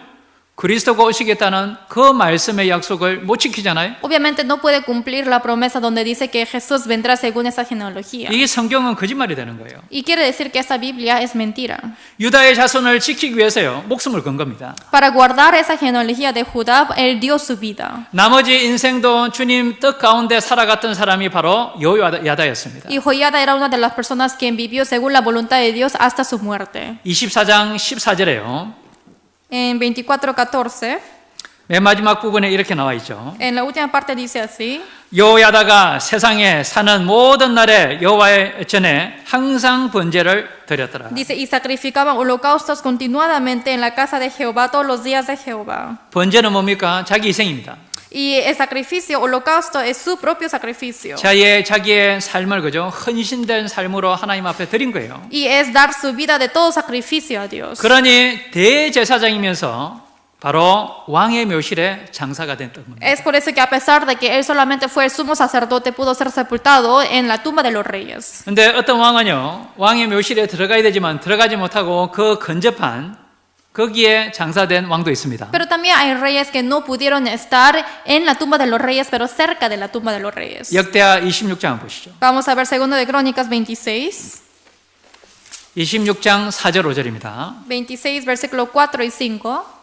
그리스도가 오시겠다는 그 말씀의 약속을 못 지키잖아요. Obviamente no puede cumplir la promesa donde dice que Jesús vendrá según esa genealogía. 이 성경은 거짓말이 되는 거예요. Y quiere decir que esta Biblia es mentira. 유다의 자손을 지키기 위해서요. 목숨을 건 겁니다. Para guardar esa genealogía de Judá, él dio su vida. 나머지 인생도 주님 뜻 가운데 살아갔던 사람이 바로 여호야다였습니다. Y Joiada era una de las personas que vivió según la voluntad de Dios hasta su muerte. 24장 14절에요. En 24:14 맨 마지막 부분에 이렇게 나와 있죠. En la última parte dice así. 여호야다가 세상에 사는 모든 날에 여호와의 전에 항상 번제를 드렸더라. Dice, y sacrificaban holocaustos continuadamente en la casa de Jehová todos los días de Jehová. 번제는 뭡니까? 자기 희생입니다. Y el sacrificio, holocausto, es su propio sacrificio. 자기의 삶을 그죠? 헌신된 삶으로 하나님 앞에 드린 거예요. Y es dar su vida de todo sacrificio a Dios. 그러니 대제사장이면서 바로 왕의 묘실에 장사가 됐던 겁니다. Es por eso que a pesar de que él solamente fue el sumo sacerdote, pudo ser sepultado en la tumba de los reyes. 근데 어떤 왕은요, 왕의 묘실에 들어가야 되지만 들어가지 못하고 그 근접한 거기에 장사된 왕도 있습니다. Pero también hay reyes que no pudieron estar en la tumba de los reyes, pero cerca de la tumba de los reyes. 역대하 26장 보시죠. Vamos a ver 2 de Crónicas 26. 26장 4절 5절입니다. 26, versículo 4 y 5.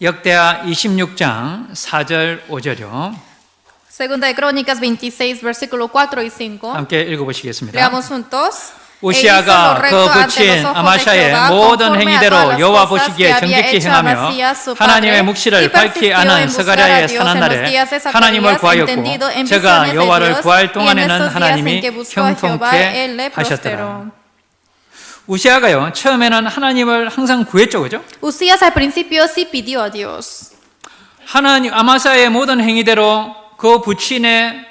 역대하 26장 4절 5절이요. 2 de Crónicas 26, versículo 4 y 5. 함께 읽어보시겠습니다. Leamos juntos. 우시아가 그 붙인 아마샤의 모든 행위대로 여호와 보시기에 정직히 행하며 하나님의 묵시를 밝히 아는 스가랴의 선한 날에 하나님을 구하였고 제가 여호와를 구할 동안에는 하나님이 형통케 하셨더라. 우시아가요, 처음에는 하나님을 항상 구했죠, 그죠? Usías al principio sí pidió a Dios. 하나님, 아마사의 모든 행위대로 그 부친의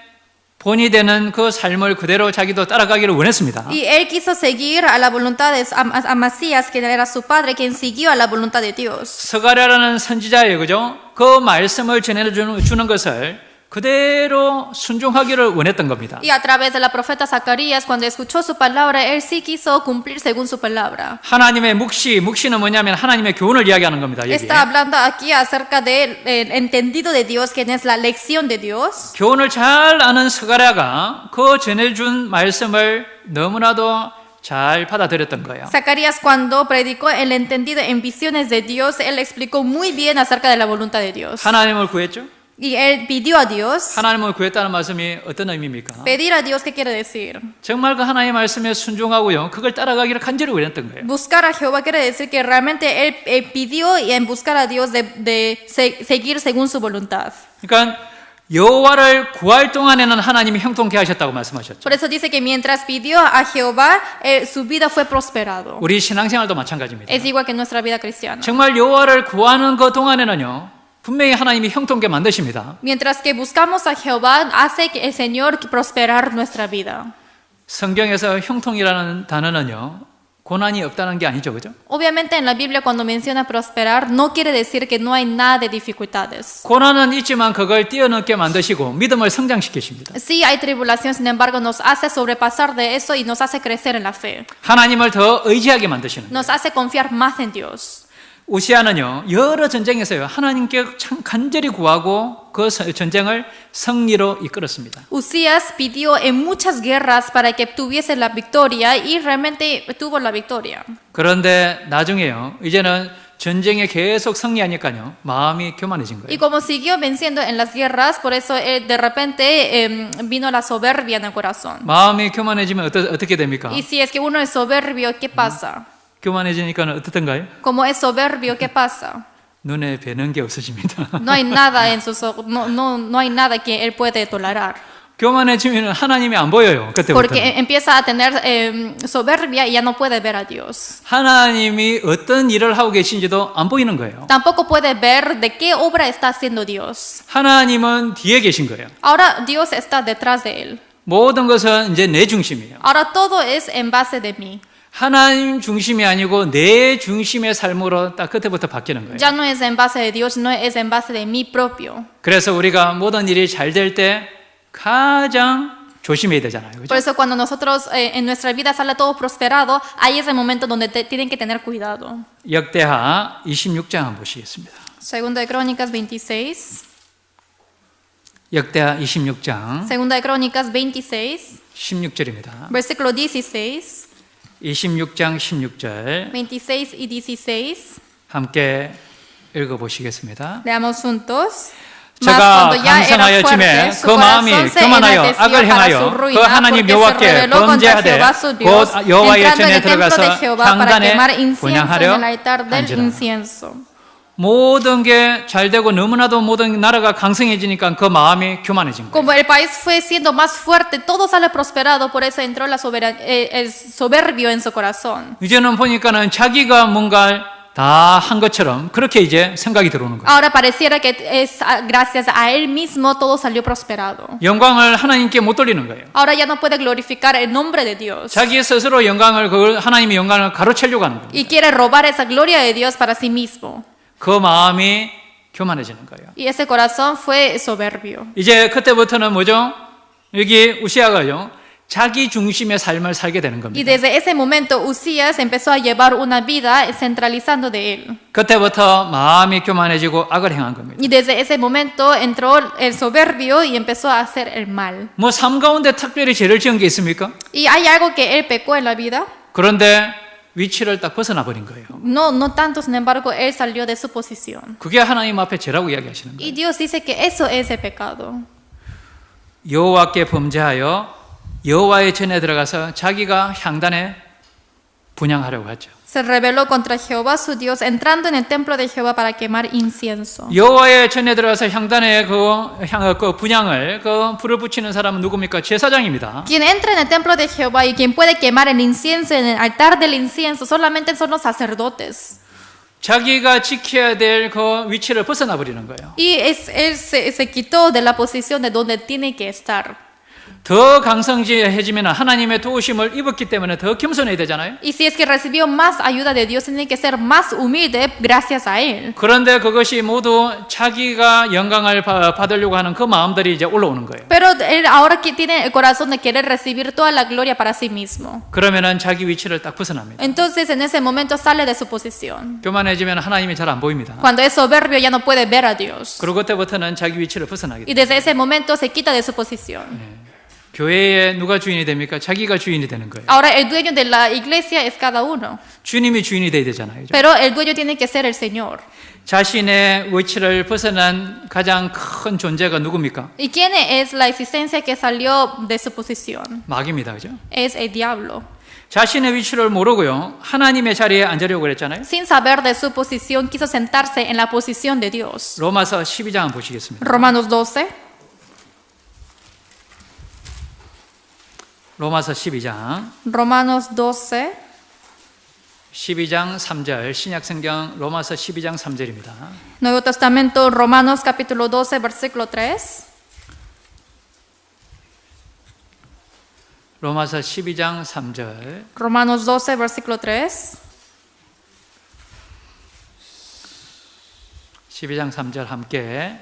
본이 되는 그 삶을 그대로 자기도 따라가기를 원했습니다. Y él quiso seguir a la voluntad de Amasías, que era su padre, quien siguió a la voluntad de Dios. 스가랴라는 선지자예요, 그죠? 그 말씀을 전해주는 것을 그대로 순종하기를 원했던 겁니다. Y a través de la profeta Zacarías, cuando escuchó su palabra, él sí quiso cumplir según su palabra. 하나님의 묵시는 뭐냐면 하나님의 교훈을 이야기하는 겁니다. 여기에. Está hablando aquí acerca del entendido de Dios, quien es la lección de Dios. 교훈을 잘 아는 스가랴가 그 전해준 말씀을 너무나도 잘 받아들였던 거예요. Zacarías, cuando predicó el entendido en visiones de Dios, él explicó muy bien acerca de la voluntad de Dios. 하나님을 구했죠? Y él pidió a Dios. 하나님을 구했다는 말씀이 어떤 의미입니까? Pedir a Dios, ¿qué quiere decir? 정말 그 하나님의 말씀에 순종하고요, 그걸 따라가기를 간절히 원했던 거예요. Buscar a Jehová quiere decir que realmente él pidió y en buscar a Dios de seguir según su voluntad. 그러니까 여호와를 구할 동안에는 하나님이 형통케 하셨다고 말씀하셨죠. Por eso dice que mientras pidió a Jehová, su vida fue prosperado. 우리 신앙생활도 마찬가지입니다. Es igual que nuestra vida cristiana. 정말 여호와를 구하는 그 동안에는요, 분명히 하나님이 형통케 만드십니다. Mientras que buscamos a Jehová, hace que el Señor prosperar nuestra vida. 성경에서 형통이라는 단어는요, 고난이 없다는 게 아니죠, 그죠? Obviamente en la Biblia cuando menciona prosperar no quiere decir que no hay nada de dificultades. 고난은 있지만 그걸 뛰어넘게 만드시고 믿음을 성장시키십니다. Sí hay tribulación, sin embargo nos hace sobrepasar de eso y nos hace crecer en la fe. 하나님을 더 의지하게 만드시는 거예요. Nos hace confiar más en Dios. 우시아는요, 여러 전쟁에서요, 하나님께 참 간절히 구하고 그 전쟁을 승리로 이끌었습니다. Usías pidió en muchas guerras para que tuviese la victoria y realmente tuvo la victoria. 그런데 나중에요, 이제는 전쟁에 계속 승리하니까요, 마음이 교만해진 Y 거예요. como siguió venciendo en las guerras, por eso de repente vino la soberbia en el corazón. 마음이 교만해지면 어떻게 됩니까? Y si es que uno es soberbio, ¿qué pasa? 교만해지니까 어떻던가요? Como es soberbio, ¿qué pasa? 눈에 뵈는 게 없어집니다. No hay nada en sus ojos, no hay nada que él puede tolerar. 교만해지면 하나님이 안 보여요. 그때부터. Porque empieza a tener soberbia y ya no puede ver a Dios. 하나님이 어떤 일을 하고 계신지도 안 보이는 거예요. Tampoco puede ver de qué obra está haciendo Dios. 하나님은 뒤에 계신 거예요. Ahora Dios está detrás de él. 모든 것은 이제 내 중심이에요. Ahora todo es en base de mí. 하나님 중심이 아니고 내 중심의 삶으로 딱 그때부터 바뀌는 거예요. Ya no es en base de Dios, no es en base de mí propio. 그래서 우리가 모든 일이 잘 될 때 가장 조심해야 되잖아요. 그죠? Por eso cuando nosotros en nuestra vida sale todo prosperado, ahí es el momento donde tienen que tener cuidado. 역대하 26장 한번 보시겠습니다. Segunda de Crónicas 26. 역대하 26장 Segunda de Crónicas 26, 16절입니다. versículo 16, 26장 16절 26 y 16. 함께 읽어보시겠습니다. Leamos juntos. Mas 제가 cuando ya era 강성하여 fuerte, 짐에 su 그 마음이 corazón se 교만하여 enalteció 악을 para su 행하여 그 ruina, 하나님 porque se 여호와께 rebeló contra 범죄하되 Jehová su 곧 Dios, 여호와의 entrando en 전에 el templo de 들어가서 Jehová para quemar 향단에 incienso en el 분향하려 altar del 한지라. incienso. 모든 게 잘되고 너무나도 모든 나라가 강성해지니까 그 마음이 교만해진 거예요. Como el país fue siendo más fuerte, todo sale prosperado, por eso entró el soberbio en su corazón. 이제는 보니까는 자기가 뭔가 다 한 것처럼 그렇게 이제 생각이 들어오는 거예요. Ahora pareciera que es gracias a él mismo todo salió prosperado. 영광을 하나님께 못 돌리는 거예요. Ahora ya no puede glorificar el nombre de Dios. 자기 스스로 영광을 그 하나님의 영광을 가로채려고 하는 거예요. Y quiere robar esa gloria de Dios para sí mismo. 그 마음이 교만해지는 거예요. Y ese corazón fue soberbio. 이제 그때부터는 뭐죠? 여기 우시아가요. 자기 중심의 삶을 살게 되는 Y 겁니다. desde ese momento Usías empezó a llevar una vida centralizando de él. 그때부터 마음이 교만해지고 악을 행한 겁니다. Y desde ese momento entró el soberbio y empezó a hacer el mal. 뭐 삶 가운데 특별히 죄를 지은 게 있습니까? ¿Y hay algo que él pecó en la vida? 그런데 위치를 딱 벗어나 버린 거예요. No, no tanto, sin embargo, él salió de su posición. 그게 하나님 앞에 죄라고 이야기하시는 Y 거예요. Dios dice que eso es el pecado. 여호와께 범죄하여 여호와의 전에 들어가서 자기가 향단에 분향하려고 하죠. Se rebeló contra Jehová su Dios, entrando en el templo de Jehová para quemar incienso. 여호와의 전에 들어가서 향단에 그 분향을 그 불을 붙이는 사람은 누굽니까? 제사장입니다. Quien entra en el templo de Jehová y quien puede quemar el incienso en el altar del incienso solamente son los sacerdotes. 자기가 지켜야 될 그 위치를 벗어나 버리는 거예요. Y él se quitó de la posición de donde tiene que estar. 더 강성해지면 하나님의 도우심을 입었기 때문에 더 겸손해야 되잖아요. Y si es que recibió más ayuda de Dios, tiene que ser más humilde gracias a él. 그런데 그것이 모두 자기가 영광을 받으려고 하는 그 마음들이 이제 올라오는 거예요. Pero él ahora que tiene el corazón de querer recibir toda la gloria para sí mismo. 그러면은 자기 위치를 딱 벗어납니다. Entonces en ese momento sale de su posición. 교만해지면 하나님이 잘 안 보입니다. Cuando es soberbio ya no puede ver a Dios. 그리고 그때부터는 자기 위치를 벗어나게 Y 돼요. desde ese momento se quita de su posición. 교회에 누가 주인이 됩니까? 자기가 주인이 되는 거예요. Ahora el dueño de la iglesia es cada uno. 주님이 주인이 돼야 되잖아요. 그죠? Pero el dueño tiene que ser el Señor. 자신의 위치를 벗어난 가장 큰 존재가 누굽니까? ¿Y quién es la existencia que salió de su posición? 마귀입니다. 그죠? Es el diablo. 자신의 위치를 모르고요. 하나님의 자리에 앉으려고 그랬잖아요. Sin saber de su posición, quiso sentarse en la posición de Dios. 로마서 12장 보시겠습니다. Romanos 12. 로마서 12장 Romanos 12. 12장 3절 신약성경 로마서 12장 3절입니다. Nuevo Testamento, Romanos capítulo 12, versículo 3. 로마서 12장 3절 Romanos 12, versículo 3. 12장 3절 함께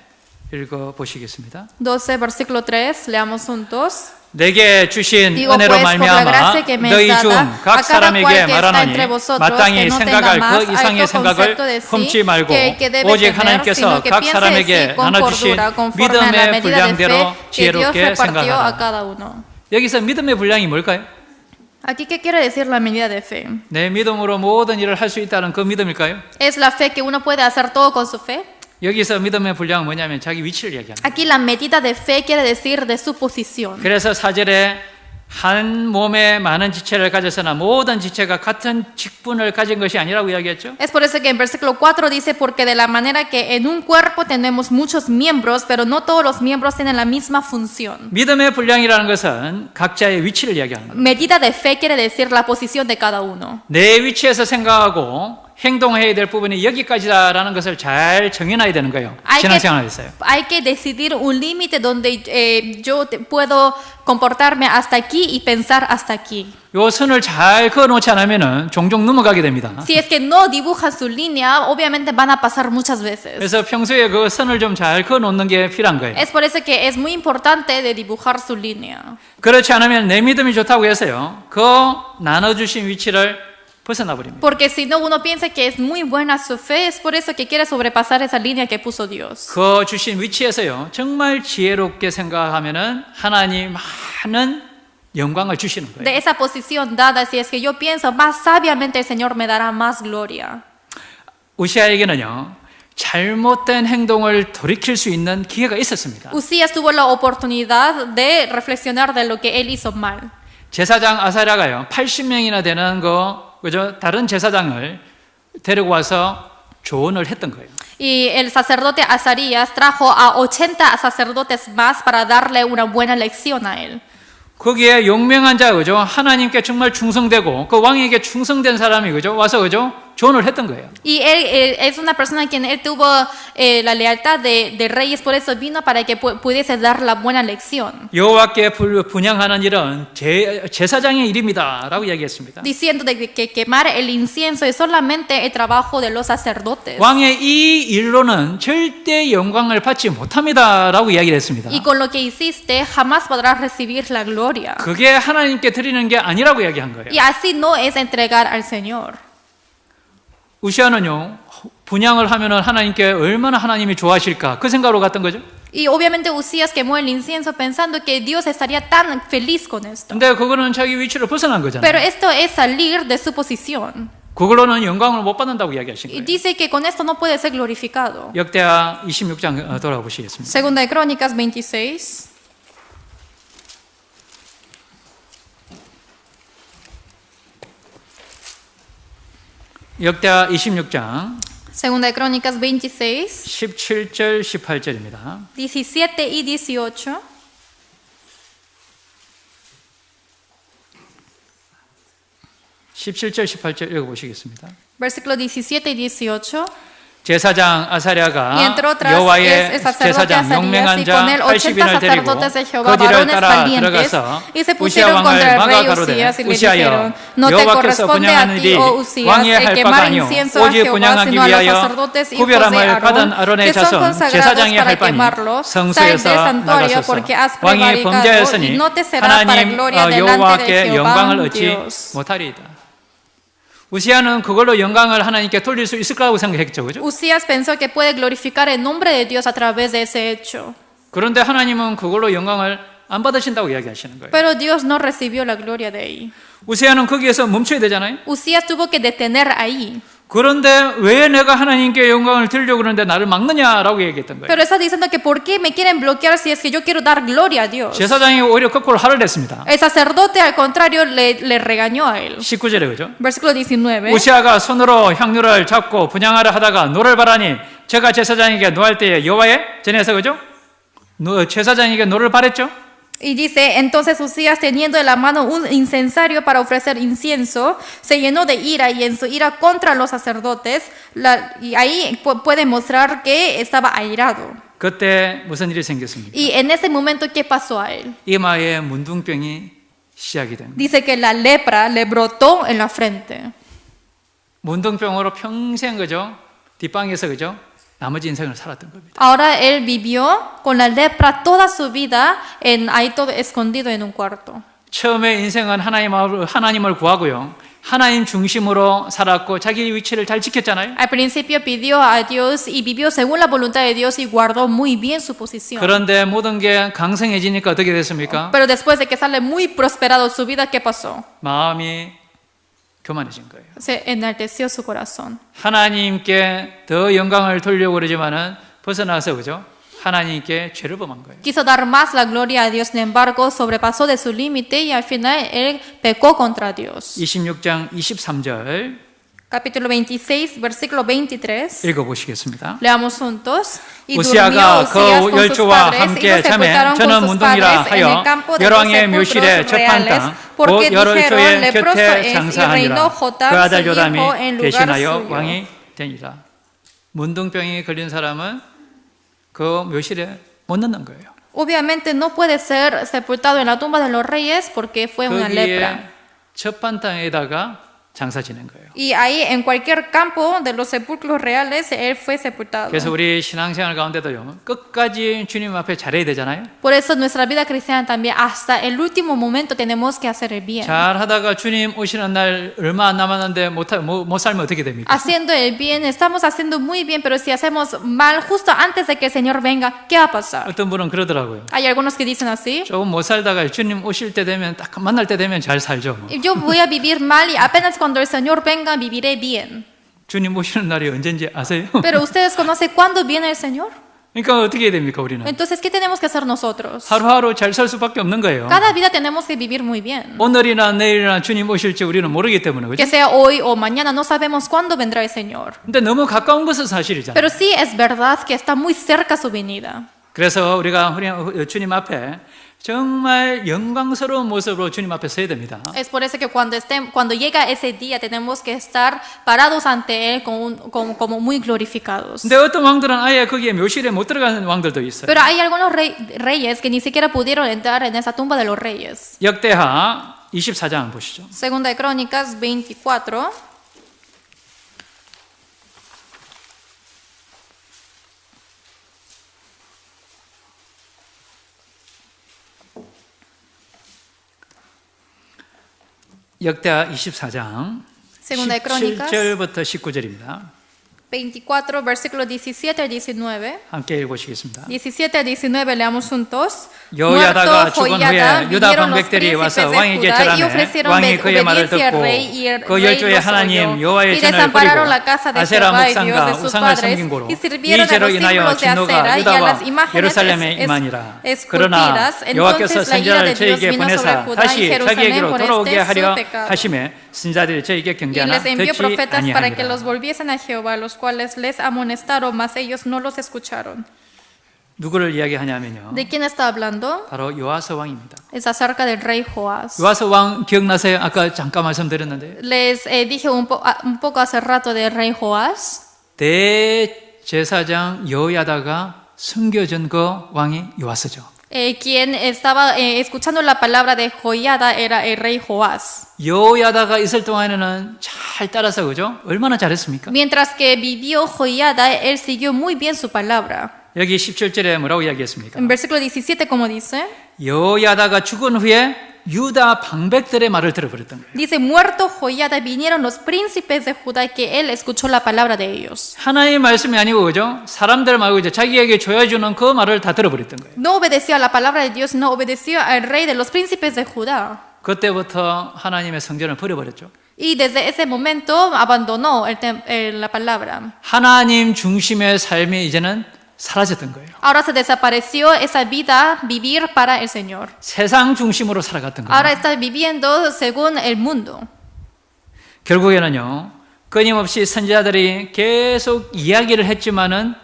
읽어 보시겠습니다. 12, versículo 3. Leamos juntos. 내게 주신 Digo 은혜로 pues por la 말미암아 gracia que me 너희 es 중 dada a 각 cada cual 사람에게 que está 말하노니 entre vosotros 마땅히 que no tenga 생각할 más 그 이상의 alto 생각을 concepto de sí 품지 말고 que el que debe 오직 tener, 하나님께서 sino que 각 piense de sí 사람에게 con 나눠주신 cordura, conforme a la 믿음의 medida de 분량대로 fe que Dios 지혜롭게 repartió a 생각하라. cada uno. 여기서 믿음의 분량이 뭘까요? Aquí, ¿qué quiere decir la medida de fe? 내 믿음으로 모든 일을 할 수 있다는 그 믿음일까요? ¿Es la fe que uno puede hacer todo con su fe? 여기서 믿음의 분량은 뭐냐면 자기 위치를 얘기합니다. Aquí la medida de fe quiere decir de su posición. 그래서 4절에 한 몸에 많은 지체를 가졌으나 모든 지체가 같은 직분을 가진 것이 아니라고 이야기했죠. Es por eso que en versículo 4 dice, porque de la manera que en un cuerpo tenemos muchos miembros, pero no todos los miembros tienen la misma función. 믿음의 분량이라는 것은 각자의 위치를 이야기하는 거예요. Medida de fe quiere decir la posición de cada uno. 내 위치에서 생각하고 행동해야 될 부분이 여기까지다라는 것을 잘 정해놔야 되는 거예요. 신앙생활에서요. Hay que decidir un límite donde yo puedo comportarme hasta aquí y pensar hasta aquí. 요 선을 잘 그어놓지 않으면 종종 넘어가게 됩니다. Si es que no dibujan su línea, obviamente van a pasar muchas veces. 그래서 평소에 그 선을 좀 잘 그어놓는 게 필요한 거예요. Es por eso que es muy importante de dibujar su línea. 그렇지 않으면 내 믿음이 좋다고 해서요. 그 나눠주신 위치를 벗어나 버립니다. Porque si no, uno piensa que es muy buena su fe, es por eso que quiere sobrepasar esa línea que puso Dios. 그 주신 위치에서요. 정말 지혜롭게 생각하면은 하나님 많은 영광을 주시는 De 거예요. esa posición dada, si es que yo pienso más sabiamente, el Señor me dará más gloria. 우시아에게는요. 잘못된 행동을 돌이킬 수 있는 기회가 있었습니다. Usías tuvo la oportunidad de reflexionar de lo que él hizo mal. 제사장 아사랴가요 80명이나 되는 그죠? 다른 제사장을 데리고 와서 조언을 했던 거예요. Y el sacerdote Azarías trajo a 80 sacerdotes más para darle una buena lección a él. 거기에 용맹한 자, 그죠? 하나님께 정말 충성되고 그 왕에게 충성된 사람이, 그죠? 와서, 그죠? 조언을 했던 거예요. Y él es una persona a quien él tuvo la lealtad de reyes, por eso vino para que pudiese dar la buena lección. 여호와께 분향하는 일은 제사장의 일입니다라고 이야기했습니다. Diciendo de que quemar el incienso es solamente el trabajo de los sacerdotes. 왕의 이 일로는 절대 영광을 받지 못합니다라고 이야기를 했습니다. Y con lo que hiciste jamás podrás recibir la gloria. 그게 하나님께 드리는 게 아니라고 이야기한 거예요. Y así no es entregar al Señor. 우시아는요, 분향을 하면은 하나님께 얼마나 하나님이 좋아하실까 그 생각으로 갔던 거죠. Y obviamente Usías quemó el incienso pensando que Dios estaría tan feliz con esto. 근데 그거는 자기 위치를 벗어난 거잖아요. Pero esto es salir de su posición. 그걸로는 영광을 못 받는다고 이야기하신 Y 거예요. dice que con esto no puede ser glorificado. 역대하 26장 돌아가 보시겠습니다. Segunda de Crónicas 26. 역대하 26장 Segunda de Crónicas 26, 17절 18절입니다. 17 y 18. (17절) (18절) 읽어보시겠습니다. Versículo 17 y 18. 제사장 Y 아사랴가 entre otras 여호와의 el sacerdote 제사장 Azarías 용맹한 y 자 con él 80 80인을 데리고 sacerdotes de Jehová, 그 뒤를 varones 따라 valientes, 들어가서 y se 우시아 pusieron contra 왕을 el 막아 rey 가로되 Usías y le 우시아여 dijeron, no te 여호와께서 corresponde a 분향하는 ti, 일이 oh Usías, 왕의 할 바가 quemar 아니요 incienso a 오직 Jehová, 분향하기 sino a los 위하여 sacerdotes hijos de 구별함을 받은 Aarón, 아론의 que son 자손 consagrados 제사장이 para 할 바니 quemarlo. Sal del 성소에서 santuario 나가소서. porque has 왕이 prevaricado y 범죄하였으니 no te será para 하나님 gloria delante de 여호와께 Jehová 영광을 얻지 Dios. 못하리이다. 우시아는 그걸로 영광을 하나님께 돌릴 수 있을 거라고 생각했죠, 그죠? Usías pensó que puede glorificar el nombre de Dios a través de ese hecho. 그런데 하나님은 그걸로 영광을 안 받으신다고 이야기하시는 거예요. Pero Dios no recibió la gloria de ahí. 우시아는 거기에서 멈춰야 되잖아요. Usías tuvo que detener ahí. 그런데 왜 내가 하나님께 영광을 드리려고 그러는데 나를 막느냐라고 얘기했던 거예요. Pero está diciendo que ¿por qué me quieren bloquear si es que yo quiero dar gloria a Dios? 제사장이 오히려 거꾸로 화를 냈습니다. El sacerdote al contrario le regañó a él. 19절에 그죠? Versículo 19. 우시아가 손으로 향유를 잡고 분향하려 하다가 노를 바라니 제가 제사장에게 노할 때에 여호와의 전에서 그죠? 제사장에게 노를 바랬죠? Y dice, entonces Usías teniendo en la mano un incensario para ofrecer incienso, se llenó de ira y en su ira contra los sacerdotes, y ahí puede mostrar que estaba airado. 그때 무슨 일이 생겼습니까? Y en ese momento, ¿qué pasó a él? 이마에 문둥병이 시작이 됩니다. Dice que la lepra le brotó en la frente. 문둥병으로 평생 그죠? 뒷방에서 그죠? 나머지 인생을 살았던 겁니다. Ahora él vivió con la lepra toda su vida ahí todo escondido en un cuarto. 처음에 인생은 하나님을 구하고요. 하나님 중심으로 살았고 자기 위치를 잘 지켰잖아요. Al principio pidió a Dios y vivió según la voluntad de Dios y guardó muy bien su posición. 그런데 모든 게 강성해지니까 어떻게 됐습니까? Pero después de que sale muy prosperado su vida, ¿qué pasó? 마음이 교만해진 거예요. Se enalteció su corazón. 하나님께 더 영광을 돌려고 그러지만은 벗어나서 그죠? 하나님께 죄를 범한 거예요. Quiso dar más la gloria a Dios, sin embargo, sobrepasó de su límite y al final él pecó contra Dios. 26장 23절 Capítulo 26, versículo 23. 읽어보시겠습니다. Leamos juntos. Y 우시아가 durmió 그 Usías con sus 열조와 padres y 함께 los 잠에 sepultaron 저는 con sus 문둥이라 padres en el 하여 campo de los 열왕의 묘실에 sepulcros 접한 reales, 땅 porque 곧 열흘 dijeron, 초에 leproso 곁에 es, y 장사하니라. reinó 그 Jotam, su 아들 요담이 hijo, en lugar 대신하여 suyo. 왕이 되니라. 문둥병이 걸린 사람은 그 묘실에 못 넣는 거예요. Obviamente no puede ser sepultado en la tumba de los reyes porque fue una lepra. 거기에 접한 땅에다가 장사 지낸 거예요. Y ahí en cualquier campo de los sepulcros reales él fue sepultado. 그래서 우리 신앙생활 가운데도요. 끝까지 주님 앞에 잘해야 되잖아요. Por eso en nuestra vida cristiana también hasta el último momento tenemos que hacer el bien. 잘하다가 주님 오시는 날 얼마 안 남았는데 못 살면 어떻게 됩니까? Haciendo el bien, estamos haciendo muy bien, pero si hacemos mal justo antes de que el Señor venga, ¿qué va a pasar? 어떤 분은 그러더라고요. Hay algunos que dicen así. 조금 못 살다가 주님 오실 때 되면 딱 만날 때 되면 잘 살죠. 뭐. Yo voy a vivir mal y apenas cuando el Señor venga viviré bien. 주님 오시는 날이 언제인지 아세요? Pero ustedes conocen cuándo viene el Señor. 그러니까 어떻게 해야 됩니까, 우리는? Entonces, ¿qué tenemos que hacer nosotros? 하루하루 잘 살 수밖에 없는 거예요. Cada vida tenemos que vivir muy bien. 오늘이나 내일이나 주님 오실지 우리는 모르기 때문에, 그죠? Que sea hoy o mañana, no sabemos cuándo vendrá el Señor. 근데 너무 가까운 것은 사실이잖아요. Pero sí es verdad que está muy cerca su venida. 그래서 우리가 주님 앞에 정말 영광스러운 모습으로 주님 앞에 서야 됩니다. Es por eso que cuando llega ese día tenemos que estar parados ante Él como muy glorificados. 근데 어떤 왕들은 아예 거기에 묘실에 못 들어가는 왕들도 있어요. Pero hay algunos reyes que ni siquiera pudieron entrar en esa tumba de los reyes. 역대하 24장 보시죠. Segunda de Crónicas 24. 역대하 24장 Segunda de Crónicas 17절부터 19절입니다. 24, versículos 17 al 19. 함께 읽어보시겠습니다. 17 al 19 leamos juntos. 여호야다가 Muerto 죽은 Joiada, 후에 유다 vinieron los 방백들이 와서 príncipes de 왕에게 Judá y 절하매 ofrecieron 왕이 그의 말을 obediencia al 듣고 rey y el 그 rey 열조의 los 하나님 oyó. 여호와의 Y 전을 desampararon 버리고 la casa de 아세라 Jehová y Dios 목상과 de sus 우상을 padres 섬긴 고로 y 이 sirvieron a 죄로 los 인하여 símbolos de 진노가 acera y a 유다와 las imágenes 예루살렘에 임하니라. 그러나 esculpidas. 여호와께서 Entonces la ira 선지자를 de Dios 저에게 vino sobre 보내사 Judá y 다시 Jerusalén 자기에게로 por 돌아오게 este su 하려 pecado. 하심에 선지자들이 저에게 Y 경계하나 les envió 듣지 profetas para que 아니하니라. los volviesen a Jehová, los cuales les amonestaron, mas ellos no los escucharon. 누구를 이야기하냐면요. ¿De quién está hablando? 바로 요아스 왕입니다. Es acerca del rey Joás. 요아스 왕 기억나세요? 아까 잠깐 말씀드렸는데 Les dije un poco hace rato del rey Joás. 대제사장 여호야다가 숨겨준 그 왕이 요아스죠. Quien estaba escuchando la palabra de Joiada era el rey Joás. 여호야다가 있을 동안에는 잘 따라서 그죠? 얼마나 잘했습니까? Mientras que vivió Joiada, él siguió muy bien su palabra. 여기 17절에 뭐라고 이야기했습니까? En versículo 17, como dice, 여호야다가 죽은 후에 유다 방백들의 말을 들어버렸던 거예요. dice, muerto Joiada, vinieron los príncipes de Judá que él escuchó la palabra de ellos. 하나님의 말씀이 아니고 그죠? 사람들 말고 이제 자기에게 줘야주는 그 말을 다 들어버렸던 거예요. No obedeció a la palabra de Dios, no obedeció al rey de los príncipes de Judá. 그때부터 하나님의 성전을 버려버렸죠. Y desde ese momento abandonó la palabra. 하나님 중심의 삶이 이제는 사라졌던 거예요. Ahora se desapareció esa vida, vivir para el Señor. 세상 중심으로 살아갔던 Ahora 거예요. está viviendo según el mundo. 결국에는요, 끊임없이 선지자들이 계속 이야기를 했지만은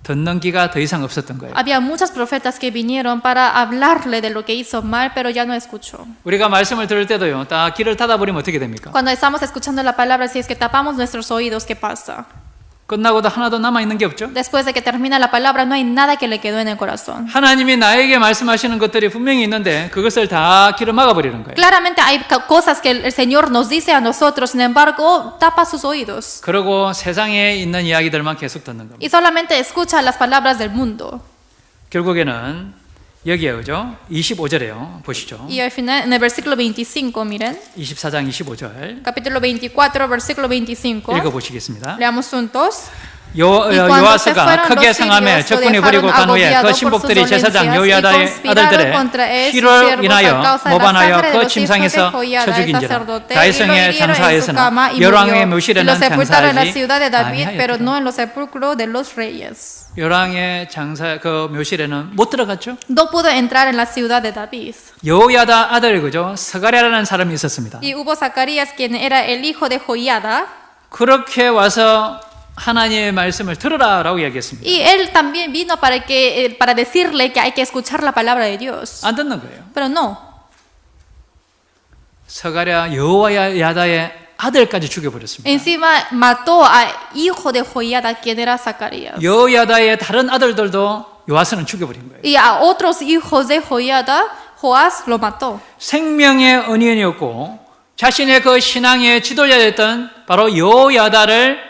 듣는 귀가 더 이상 없었던 거예요. Había muchos profetas que vinieron para hablarle de lo que hizo mal, pero ya no escuchó. 우리가 말씀을 들을 때도요, 딱 귀를 닫아버리면 어떻게 됩니까? Cuando estamos escuchando la palabra, si es que tapamos nuestros oídos, ¿qué pasa? 끝나고도 하나도 남아있는 게 없죠? Después de que termina la palabra, no hay nada que le quedó en el corazón. 하나님이 나에게 말씀하시는 것들이 분명히 있는데 그것을 다 귀를 막아버리는 거예요. Claramente hay cosas que el Señor nos dice a nosotros, sin embargo, tapa sus oídos. 그러고 세상에 있는 이야기들만 계속 듣는 겁니다. Y solamente escucha las palabras del mundo. 결국에는 여기에 그죠? 25절에요. 보시죠. Y al final, en el versículo 25, miren, 24장 25절 capítulo 24, versículo 25, 읽어보시겠습니다. leamos juntos. 요아스가 크게 상함에 적군이 버리고 간 후에 그 신복들이 제사장 여호야다의 아들들의 피를 인하여 모반하여 그 침상에서 쳐 죽인지라. 다윗성의 장사하였으나 열왕의 묘실에는 장사하지 pero 아니하였더라. no en los sepulcros de los reyes. 열왕의 장사 그 묘실에는 못 들어갔죠. No pudo entrar en la ciudad de David. 여호야다 아들 그죠? 스가랴라는 사람이 있었습니다. Y hubo Zacarías, quien era el hijo de Joiada, 그렇게 와서 하나님의 말씀을 들으라라고 이야기했습니다. y él también vino para decirle que hay que escuchar la palabra de Dios. 안 듣는 거예요. Pero no. 스가랴 여호야다의 아들까지 죽여버렸습니다. Encima mató al hijo de Joiada, quien era Zacarías. 여호야다의 다른 아들들도 요아스는 죽여버린 거예요. Y a otros hijos de Joiada, Joás lo mató. 생명의 언인이었고 자신의 그 신앙의 지도자였던 바로 여호야다를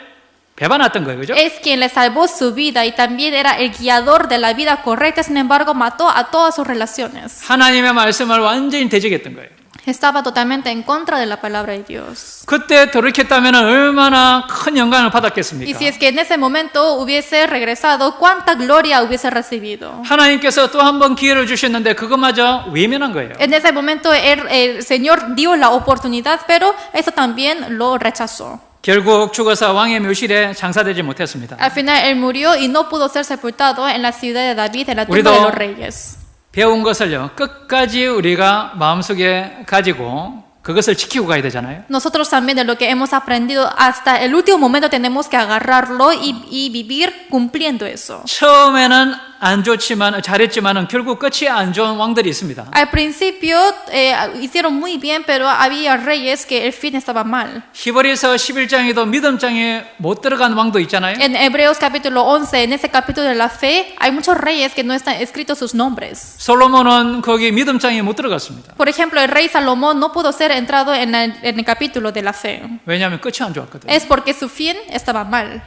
배반했던 거예요. 그죠? Es quien le salvó su vida y también era el guiador de la vida correcta, sin embargo mató a todas sus relaciones. 하나님의 말씀을 완전히 대적했던 거예요. Estaba totalmente en contra de la palabra de Dios. 그때 돌이켰다면 얼마나 큰 영광을 Y 받았겠습니까? si es que en ese momento hubiese regresado, ¿cuánta gloria hubiese recibido? 하나님께서 또 한 번 기회를 주셨는데 그것마저 외면한 거예요. En ese momento el Señor dio la oportunidad, pero eso también lo rechazó. 결국 죽어서 왕의 묘실에 장사되지 못했습니다. Al final él murió y no pudo ser sepultado en la ciudad de David, en la tumba 우리도 de los reyes. 배운 것을요 끝까지 우리가 마음속에 가지고 그것을 지키고 가야 되잖아요. Nosotros también de lo que hemos aprendido hasta el último momento tenemos que agarrarlo y vivir cumpliendo eso. 처음에는 안 좋지만 잘했지만은 결국 끝이 안 좋은 왕들이 있습니다. Al principio hicieron muy bien, pero había reyes que el fin estaba mal. 히브리서 11장에도 믿음장에 못 들어간 왕도 있잖아요. En Hebreos capítulo 11, en ese capítulo de la fe, hay muchos reyes que no están escritos sus nombres. 솔로몬은 거기 믿음장에 못 들어갔습니다. Por ejemplo, el rey Salomón no pudo ser entrado en el capítulo de la fe. 왜냐하면 끝이 안 좋았거든요. Es porque su fin estaba mal.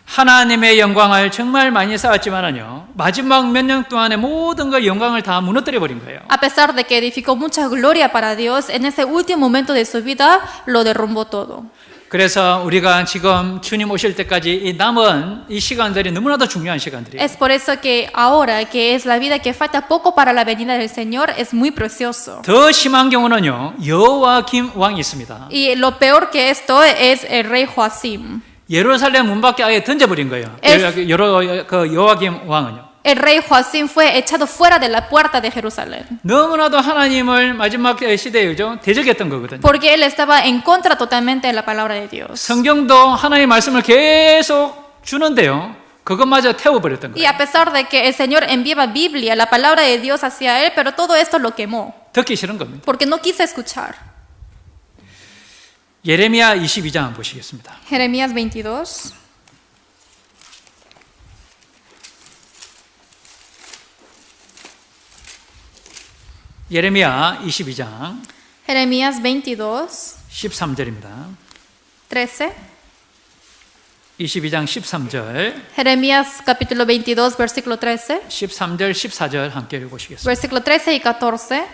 하나님의 영광을 정말 많이 쌓았지만은요 마지막 몇 년 동안에 모든 걸 영광을 다 무너뜨려 버린 거예요. A pesar de que edificó mucha gloria para Dios, en ese último momento de su vida lo derrumbó todo. 그래서 우리가 지금 주님 오실 때까지 이 남은 이 시간들이 너무나도 중요한 시간들이에요. Es por eso que ahora, que es la vida que falta poco para la venida del Señor, es muy precioso. 더 심한 경우는요 여호와김 왕이 있습니다. Y lo peor que esto es el rey Joacim. 예루살렘 문 밖에 아예 던져버린 거예요. 그 여호와김 왕은요. El rey Joacim fue echado fuera de la puerta de Jerusalén. 너무나도 하나님을 마지막 시대에 대적했던 거거든요. Porque él estaba en contra totalmente de la palabra de Dios. 성경도 하나님의 말씀을 계속 주는데요. 그것마저 태워버렸던 Y 거예요. a pesar de que el Señor enviaba Biblia, la palabra de Dios hacia él, pero todo esto lo quemó. 듣기 싫은 겁니다. Porque no quiso escuchar. 예레미야 22장 한번 보시겠습니다. Jeremías 22. 예레미야 22장 Jeremías 22, 13절입니다. 13. 22장 13절, Jeremías capítulo 22, versículo 13. 13절, 14절 함께 읽어보시겠습니다. Versículo 13 y 14.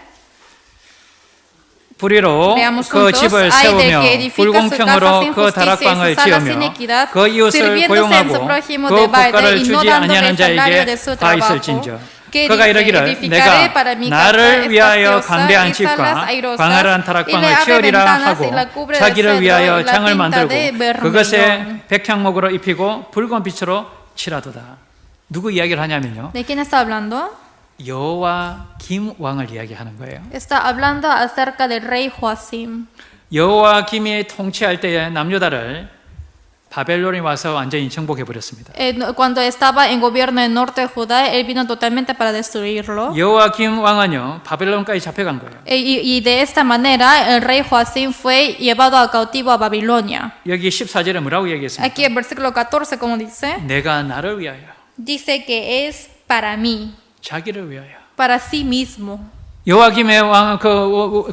불의로 Veamos 그 juntos. 집을 Ay de 세우며 que edifica su casa 불공평으로 sin 그 justicia y 다락방을 sus salas sin 지으며 equidad, 그 이웃을 sirviéndose en su 고용하고 prójimo 그 de balde 국가를 y no 주지 dándole 아니하는 el salario de 자에게 su 다 trabajo. 있을진저 Que 그가 dice, 이르기를 edificaré 내가 para mi casa 나를 위하여 espaciosa 광대한 y salas 집과 airosas, 광활한 y le 다락방을 abre 지으리라 ventanas 하고 y la cubre de 자기를 cedro 위하여 y la 장을 pinta 만들고 de bermellón. 그것에 백향목으로 입히고 붉은 빛으로 칠하도다. 누구 이야기를 하냐면요 ¿De quién está hablando? 여호와 김 왕을 이야기하는 거예요. Está hablando acerca del rey Joacim. 여호와 김이 통치할 때에 남유다를 바벨론이 와서 완전히 정복해 버렸습니다. Cuando estaba en gobierno en norte de Judá, él vino totalmente para destruirlo. 여호와 김 왕은요 바벨론까지 잡혀간 거예요. Y de esta manera el rey Joacim fue llevado a cautivo a Babilonia. 여기 14절에 뭐라고 얘기했습니까? Aquí el versículo 14, como dice, 내가 나를 위하여, dice que es para mí, 자기를 위하여. para sí mismo. 여호와김의 왕,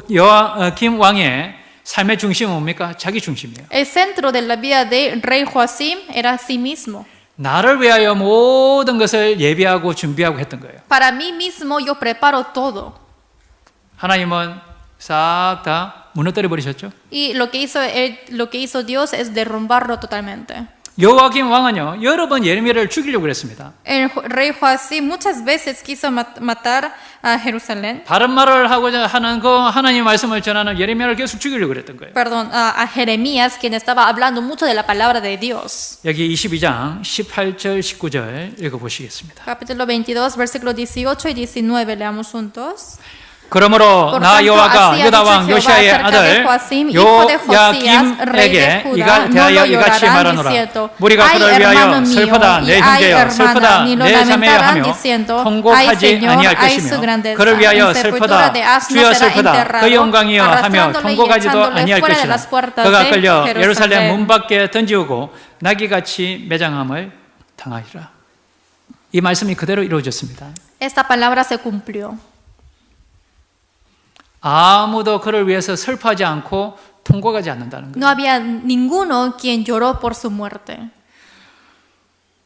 여호와김 왕의 삶의 중심은 뭡니까? 자기 중심이에요. El centro de la vida del rey Joacim era sí mismo. 나를 위하여 모든 것을 예비하고 준비하고 했던 거예요. Para mí mismo yo preparo todo. 하나님은 싹 다 무너뜨려 버리셨죠? Y lo que hizo Dios es derrumbarlo totalmente. 여호와김 왕은요 여러 번 예레미야를 죽이려고 했습니다. El rey Joacim muchas veces quiso matar a Jerusalén. 바른 말을 하고자 하는 그 하나님의 말씀을 전하는 예레미야를 계속 죽이려고 했던 거예요. Perdón, a Jeremías, quien estaba hablando mucho de la palabra de Dios. 여기 22장 18절 19절 읽어보시겠습니다. Capítulo 22, versículos 18 y 19, leamos juntos. 그러므로 Por 나 tanto, 여호와가 así ha 유다 dicho 왕 Jehová 요시아의 acerca de 아들 Joacim, hijo de Josías, rey de 요야김에게 Judá, no 대하여 lo 이같이 llorarán 말하노라. diciendo, 우리가 ay 그를 hermano 위하여 mío, 슬프다 y 내 ay 형제여 hermana, 슬프다 ni lo 내 자매여 lamentarán 하며 diciendo, ay 통곡하지 Señor, 아니할 ay su 것이며 grandeza, 그를 위하여 en sepultura 슬프다 de asno 주여 será 슬프다 그 enterrado, 영광이여 하며 arrastrándole y 통곡하지도 echándole 아니할 fuera de 것이라 las puertas 그가 de 끌려 예루살렘 Jerusalén. 문 밖에 던지우고 나귀같이 매장함을 당하리라. 이 말씀이 그대로 이루어졌습니다. Esta palabra se cumplió. 아무도 그를 위해서 슬퍼하지 않고 통곡하지 않는다는 거예요. No había ninguno quien lloró por su muerte.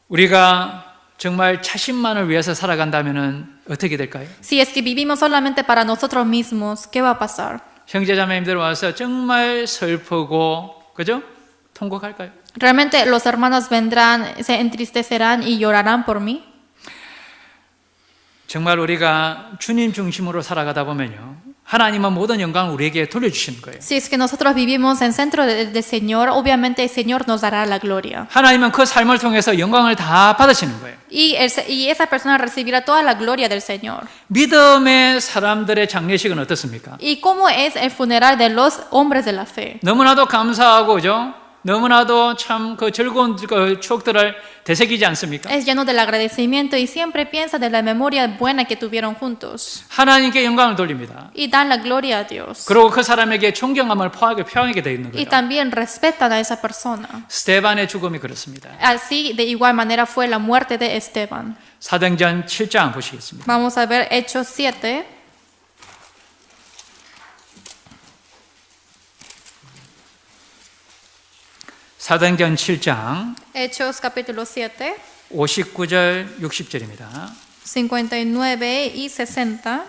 우리가 정말 자신만을 위해서 살아간다면 어떻게 될까요? Si es que vivimos solamente para nosotros mismos, ¿qué va a pasar? 형제자매님들 와서 정말 슬프고 그죠? 통곡할까요? ¿Realmente los hermanos vendrán, se entristecerán y llorarán por mí? 정말 우리가 주님 중심으로 살아가다 보면요 하나님은 모든 영광을 우리에게 돌려주시는 거예요. Si es que nosotros vivimos en centro del Señor, obviamente el Señor nos dará la gloria. 하나님은 그 삶을 통해서 영광을 다 받으시는 거예요. Y esa persona recibirá toda la gloria del Señor. 믿음의 사람들의 장례식은 어떻습니까? ¿Y cómo es el funeral de los hombres de la fe? 너무나도 감사하고 그죠? 너무나도 참 그 즐거운 그 추억들을 되새기지 않습니까? Es lleno del agradecimiento y siempre piensa de la memoria buena que tuvieron juntos. 하나님께 영광을 돌립니다. Y dan la gloria a Dios. 그리고 그 사람에게 존경함을 표하게 되어 있는 Y 거예요. también respetan a esa persona. 스데반의 죽음이 그렇습니다. Así, de igual manera, fue la muerte de Esteban. 사도행전 7장 보시겠습니다. Vamos a ver Hechos 7. 사도행전 7장 Hechos capítulo 7, 59절 60절입니다. 59 y 60.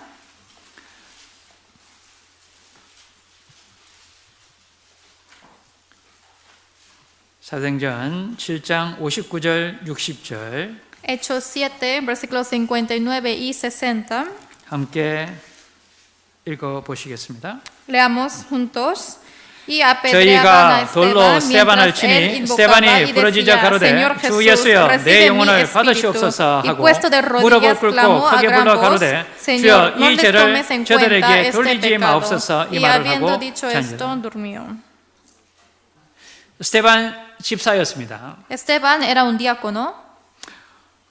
사도행전 7장 59절 60절 Hechos 7, versículos 59 y 60. 함께 읽어 보시겠습니다. Leamos juntos. Y apedreaban a 저희가 돌로 Esteban 스데반을 mientras él 치니 invocaba 스데반이 y 부르짖어 decía, 가로되 Señor 주 Jesús, 예수여 내 recibe mi 영혼을 espíritu. 받으시옵소서 Y 하고 puesto de 무릎을 rodillas 꿇고 clamó a 크게 gran 불러 voz, 가로되 Señor, 주여 no 이 les 죄를 tomes en cuenta 저들에게 este 돌리지 pecado. 마옵소서 이 Y 말을 habiendo 하고 dicho esto, 자니라. durmió. 스데반 집사였습니다. Esteban era un diácono.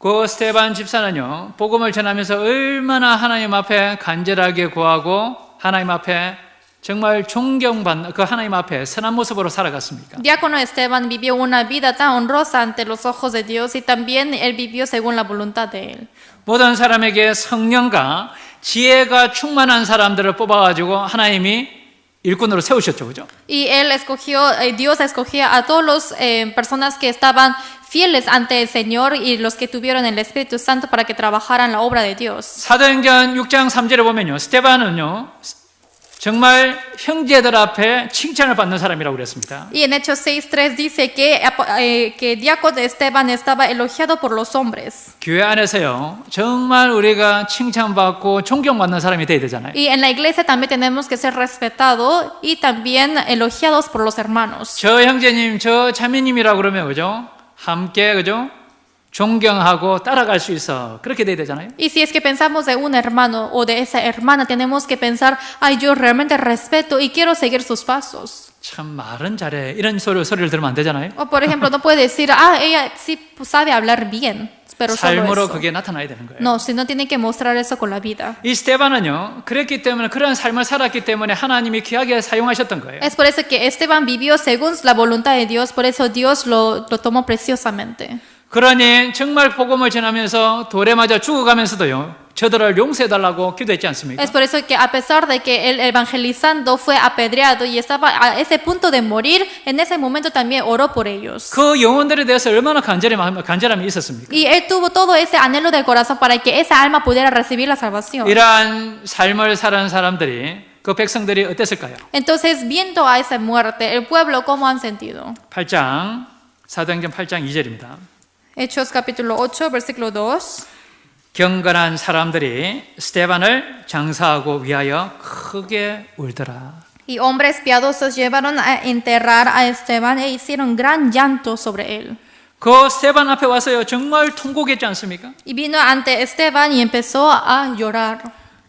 그 스데반 집사는요 복음을 전하면서 얼마나 하나님 앞에 간절하게 구하고 하나님 앞에 정말 존경받는 그 하나님 앞에 선한 모습으로 살아갔습니까? Diácono Esteban vivió una vida tan honrosa ante los ojos de Dios y también él vivió según la voluntad de él. 모든 사람에게 성령과 지혜가 충만한 사람들을 뽑아가지고 하나님이 일꾼으로 세우셨죠, 그죠? Y él escogió, Dios escogía a todos los personas que estaban fieles ante el Señor y los que tuvieron el Espíritu Santo para que trabajaran la obra de Dios. 사도행전 6장 3절에 보면요, 스데반은요 정말 형제들 앞에 칭찬을 받는 사람이라고 그랬습니다. Y en Hechos 6:3 dice que diácono Esteban estaba elogiado por los hombres. 교회 안에서요, 정말 우리가 칭찬받고 존경받는 사람이 돼야 되잖아요. Y en la iglesia también tenemos que ser respetados y también elogiados por los hermanos. 저 형제님, 저 자매님이라고 그러면 그죠? 함께 그죠? 존경하고 따라갈 수 있어. 그렇게 돼야 되잖아요. Y si es que pensamos de un hermano o de esa hermana, tenemos que pensar, ay, yo realmente respeto y quiero seguir sus pasos. 참 말은 잘해. 이런 소리를 들으면 안 되잖아요. O por ejemplo, no puede decir, ah, ella sí sabe hablar bien, pero solo 삶으로 eso. 그게 나타나야 되는 거예요. No, sino tiene que mostrar eso con la vida. 이 스데반은요, 그랬기 때문에 그런 삶을 살았기 때문에 하나님이 귀하게 사용하셨던 거예요. Es por eso que Esteban vivió según la voluntad de Dios, por eso Dios lo tomó preciosamente. 그러니 정말 복음을 전하면서 돌에 맞아 죽어가면서도요, 저들을 용서해달라고 기도했지 않습니까? Es por eso que a pesar de que él evangelizando fue apedreado y estaba a ese punto de morir, en ese momento también oró por ellos. 그 영혼들에 대해서 얼마나 간절함이 있었습니까? Y él tuvo todo ese anhelo del corazón para que esa alma pudiera recibir la salvación. 이러한 삶을 사는 사람들이 그 백성들이 어땠을까요? Entonces, viendo a esa muerte, el pueblo, ¿cómo han sentido? 8장, 사도행전 8장 2절입니다. Hechos capítulo 8, versículo 2. 경건한 사람들이 스데반을 장사하고 위하여 크게 울더라. Y hombres piadosos llevaron a enterrar a Esteban e hicieron gran llanto sobre él. 그 스데반 앞에 와서요, 정말 통곡했지 않습니까? Y vino ante Esteban y empezó a llorar.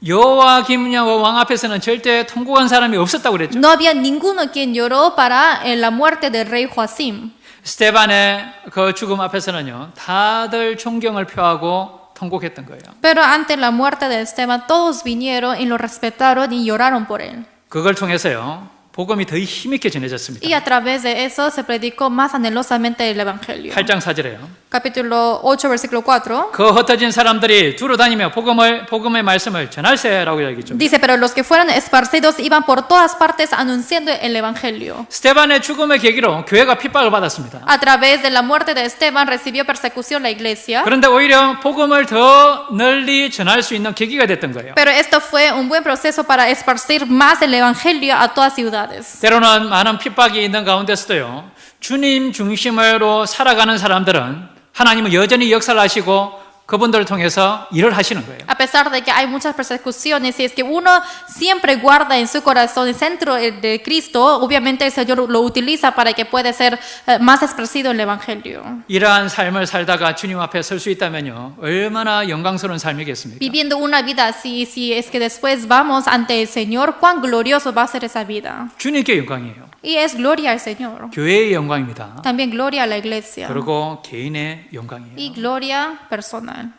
여호와김 왕 앞에서는 절대 통곡한 사람이 없었다고 그랬죠. No había ninguno quien lloró para la muerte del rey Joacim. 스데반의 그 죽음 앞에서는요, 다들 존경을 표하고 통곡했던 거예요. Pero ante la muerte de Esteban, todos vinieron y lo respetaron y lloraron por él. 그걸 통해서요, 복음이 더 힘있게 전해졌습니다. Y a través de eso se predicó más anhelosamente el evangelio. 8장 4절에요. Capítulo 8, versículo 4. 그 흩어진 사람들이 두루 다니며 복음의 말씀을 전할세라고 이야기죠. Dice, pero los que fueron esparcidos iban por todas partes anunciando el evangelio. 스데반의 죽음의 계기로 교회가 핍박을 받았습니다. A través de la muerte de Esteban recibió persecución la iglesia. 그런데 오히려 복음을 더 널리 전할 수 있는 계기가 됐던 거예요. Pero esto fue un buen proceso para esparcir más el evangelio a todas ciudades. 때로는 많은 핍박이 있는 가운데서도요, 주님 중심으로 살아가는 사람들은 하나님은 여전히 역사를 하시고 그분들을 통해서 일을 하시는 거예요. A pesar de que hay muchas persecuciones, si es que uno siempre guarda en su corazón el centro de Cristo, obviamente el Señor lo utiliza para que pueda ser más expresivo el Evangelio. 이러한 삶을 살다가 주님 앞에 설 수 있다면요, 얼마나 영광스러운 삶이겠습니까? Viviendo una vida así, si es que después vamos ante el Señor, cuán glorioso va a ser esa vida. 주님께 영광이에요. Y es gloria al Señor. 교회의 영광입니다. También gloria a la iglesia. 그리고 개인의 영광이에요. Y gloria personal.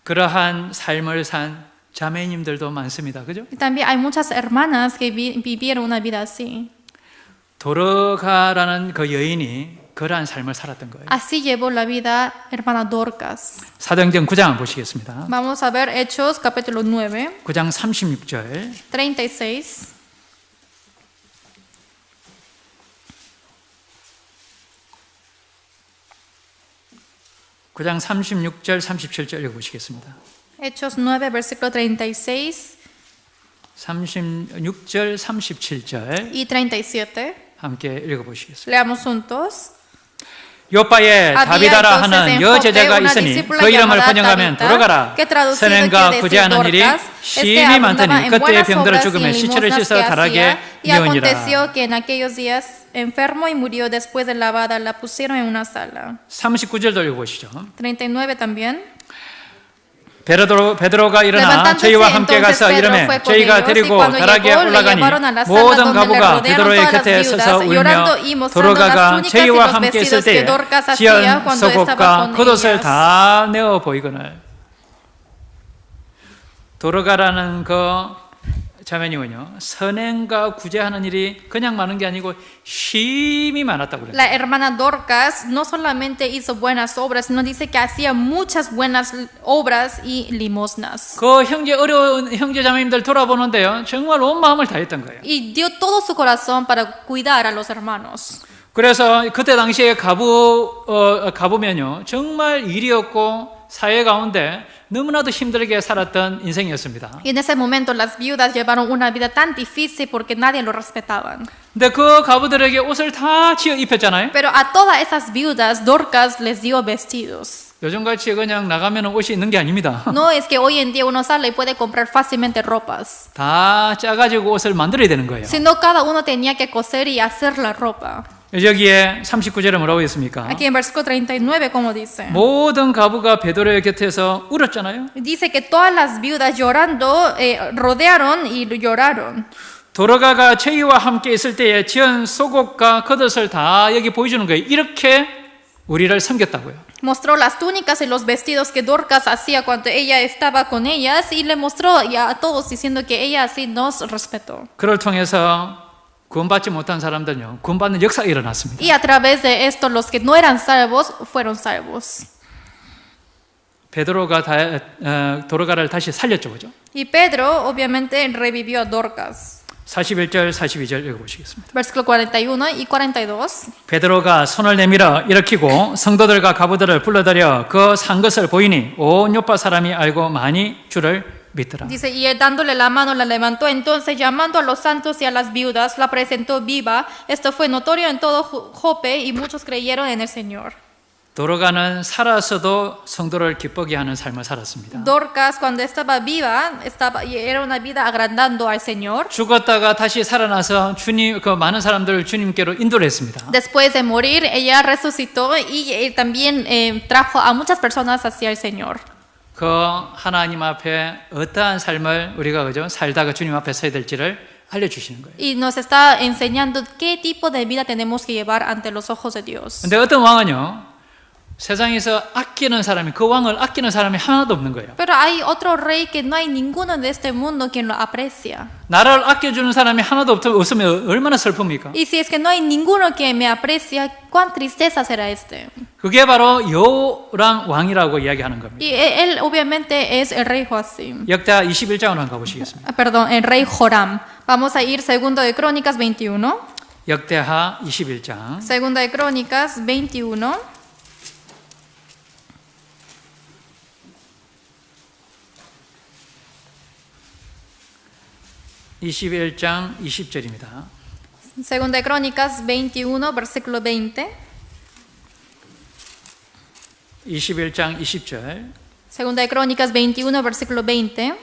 그러한 삶을 산 자매님들도 많습니다. 그죠? Y también hay muchas hermanas que vivieron una vida así. 도르가라는 그 여인이 그러한 삶을 살았던 거예요. Así llevó la vida hermana Dorcas. 사도행전 9장 보시겠습니다. Vamos a ver Hechos capítulo 9, 9장 36절. 36. 구장 36절, 37절 읽어보시겠습니다. Hechos 9, versículo 36 36절, 37절 y 37. 함께 읽어보시겠습니다. Leamos juntos. 요빠에 다비다라 하는 여제자가 있으니 그 이름을 번역하면 돌아가라. 선행과 구제하는 일이 심히 많더니 그때의 병들어 죽으며 시체를 씻어 다락에 Y 이으니라. aconteció que en aquellos días enfermo y murió después de lavada, la pusieron en una sala. 39절도 읽어보시죠. 39 también. 베드로가 일어나 저희와 함께 가서 이르매 저희가 데리고 다락에 올라가니 모든 가부가 베드로의 곁에 서서 울며 도로가가 저희와 함께 있을 때에 지연 속옷과 겉옷을 다 내어 보이거늘. 도로가라는 그 자매님은요, 선행과 구제하는 일이 그냥 많은 게 아니고 심히 많았다고 그래요. La hermana Dorcas no solamente hizo buenas obras, sino dice que hacía muchas buenas obras y limosnas. 그 어려운 형제 자매님들 돌아보는데요, 정말 온 마음을 다했던 거예요. Y dio todo su corazón para cuidar a los hermanos. 그래서 그때 당시에 가보면요, 정말 일이 없고 사회 가운데 너무나도 힘들게 살았던 인생이었습니다. Y en ese momento las viudas llevaron una vida tan difícil porque nadie lo respetaban. 근데 그 가부들에게 옷을 다 지어 입혔잖아요. Pero a todas esas viudas, Dorcas les dio vestidos. 요즘같이 그냥 나가면 옷이 있는 게 아닙니다. No es que hoy en día uno sale y puede comprar fácilmente ropas, 다 짜가지고 옷을 만들어야 되는 거예요. sino cada uno tenía que coser y hacer la ropa. 여기에 39절에 뭐라고 했습니까? Aquí en versículo 39, como dice. 모든 가부가 베드로의 곁에서 울었잖아요. Dice que todas las viudas llorando rodearon y lloraron. 도로가가 저희와 함께 있을 때에 지은 속옷과 겉옷을 다 여기 보여주는 거예요. 이렇게 우리를 섬겼다고요. Mostró las túnicas y los vestidos que Dorcas hacía cuando ella estaba con ellas y le mostró a todos diciendo que ella así nos respetó. 그를 통해서 구원받지 못한 사람들은요, 구원받는 역사가 일어났습니다. Y a través de esto los que no eran salvos fueron salvos. 베드로가 도로가를 다시 살렸죠, 그죠? Y Pedro obviamente revivió a Dorcas. 41절, 42절 읽어보시겠습니다. Versículo 41 y 42. 베드로가 손을 내밀어 일으키고 성도들과 가부들을 불러들여 그 산 것을 보이니 온 요파 사람이 알고 많이 주를 믿더라. Dice, y él dándole la mano la levantó, entonces llamando a los santos y a las viudas, la presentó viva. Esto fue notorio en todo Jope y muchos creyeron en el Señor. 도로가는 살아서도 성도를 기쁘게 하는 삶을 살았습니다. Dorcas, cuando estaba viva, era una vida agrandando al Señor. 죽었다가 다시 살아나서 그 많은 사람들을 주님께로 인도를 했습니다. Después de morir, ella resucitó y también trajo a muchas personas hacia el Señor. 그 하나님 앞에 어떠한 삶을 우리가 그죠? 살다가 주님 앞에 서야 될지를 알려주시는 거예요. Y nos está enseñando qué tipo de vida tenemos que llevar ante los ojos de Dios. 근데 어떤 왕은요, 세상에서 아끼는 사람이, 그 왕을 아끼는 사람이 하나도 없는 거예요. Pero hay otro rey que no hay ninguno de este mundo quien lo aprecia. 나를 아껴주는 사람이 하나도 없으면 얼마나 슬픕니까? Y si es que no hay ninguno que me aprecia, cuán tristeza será este. 그게 바로 요람 왕이라고 이야기하는 겁니다. Y él obviamente es el rey Joacim. 역대하 21장으로 한번 가보시겠습니다. Perdón, el rey Joram. Vamos a ir segundo de Crónicas 21. 역대하 21장. Segunda de Crónicas 21. 21장 20절입니다. Segunda de Crónicas 21, versículo 20. 21장 20절. Segunda de Crónicas 21, versículo 20.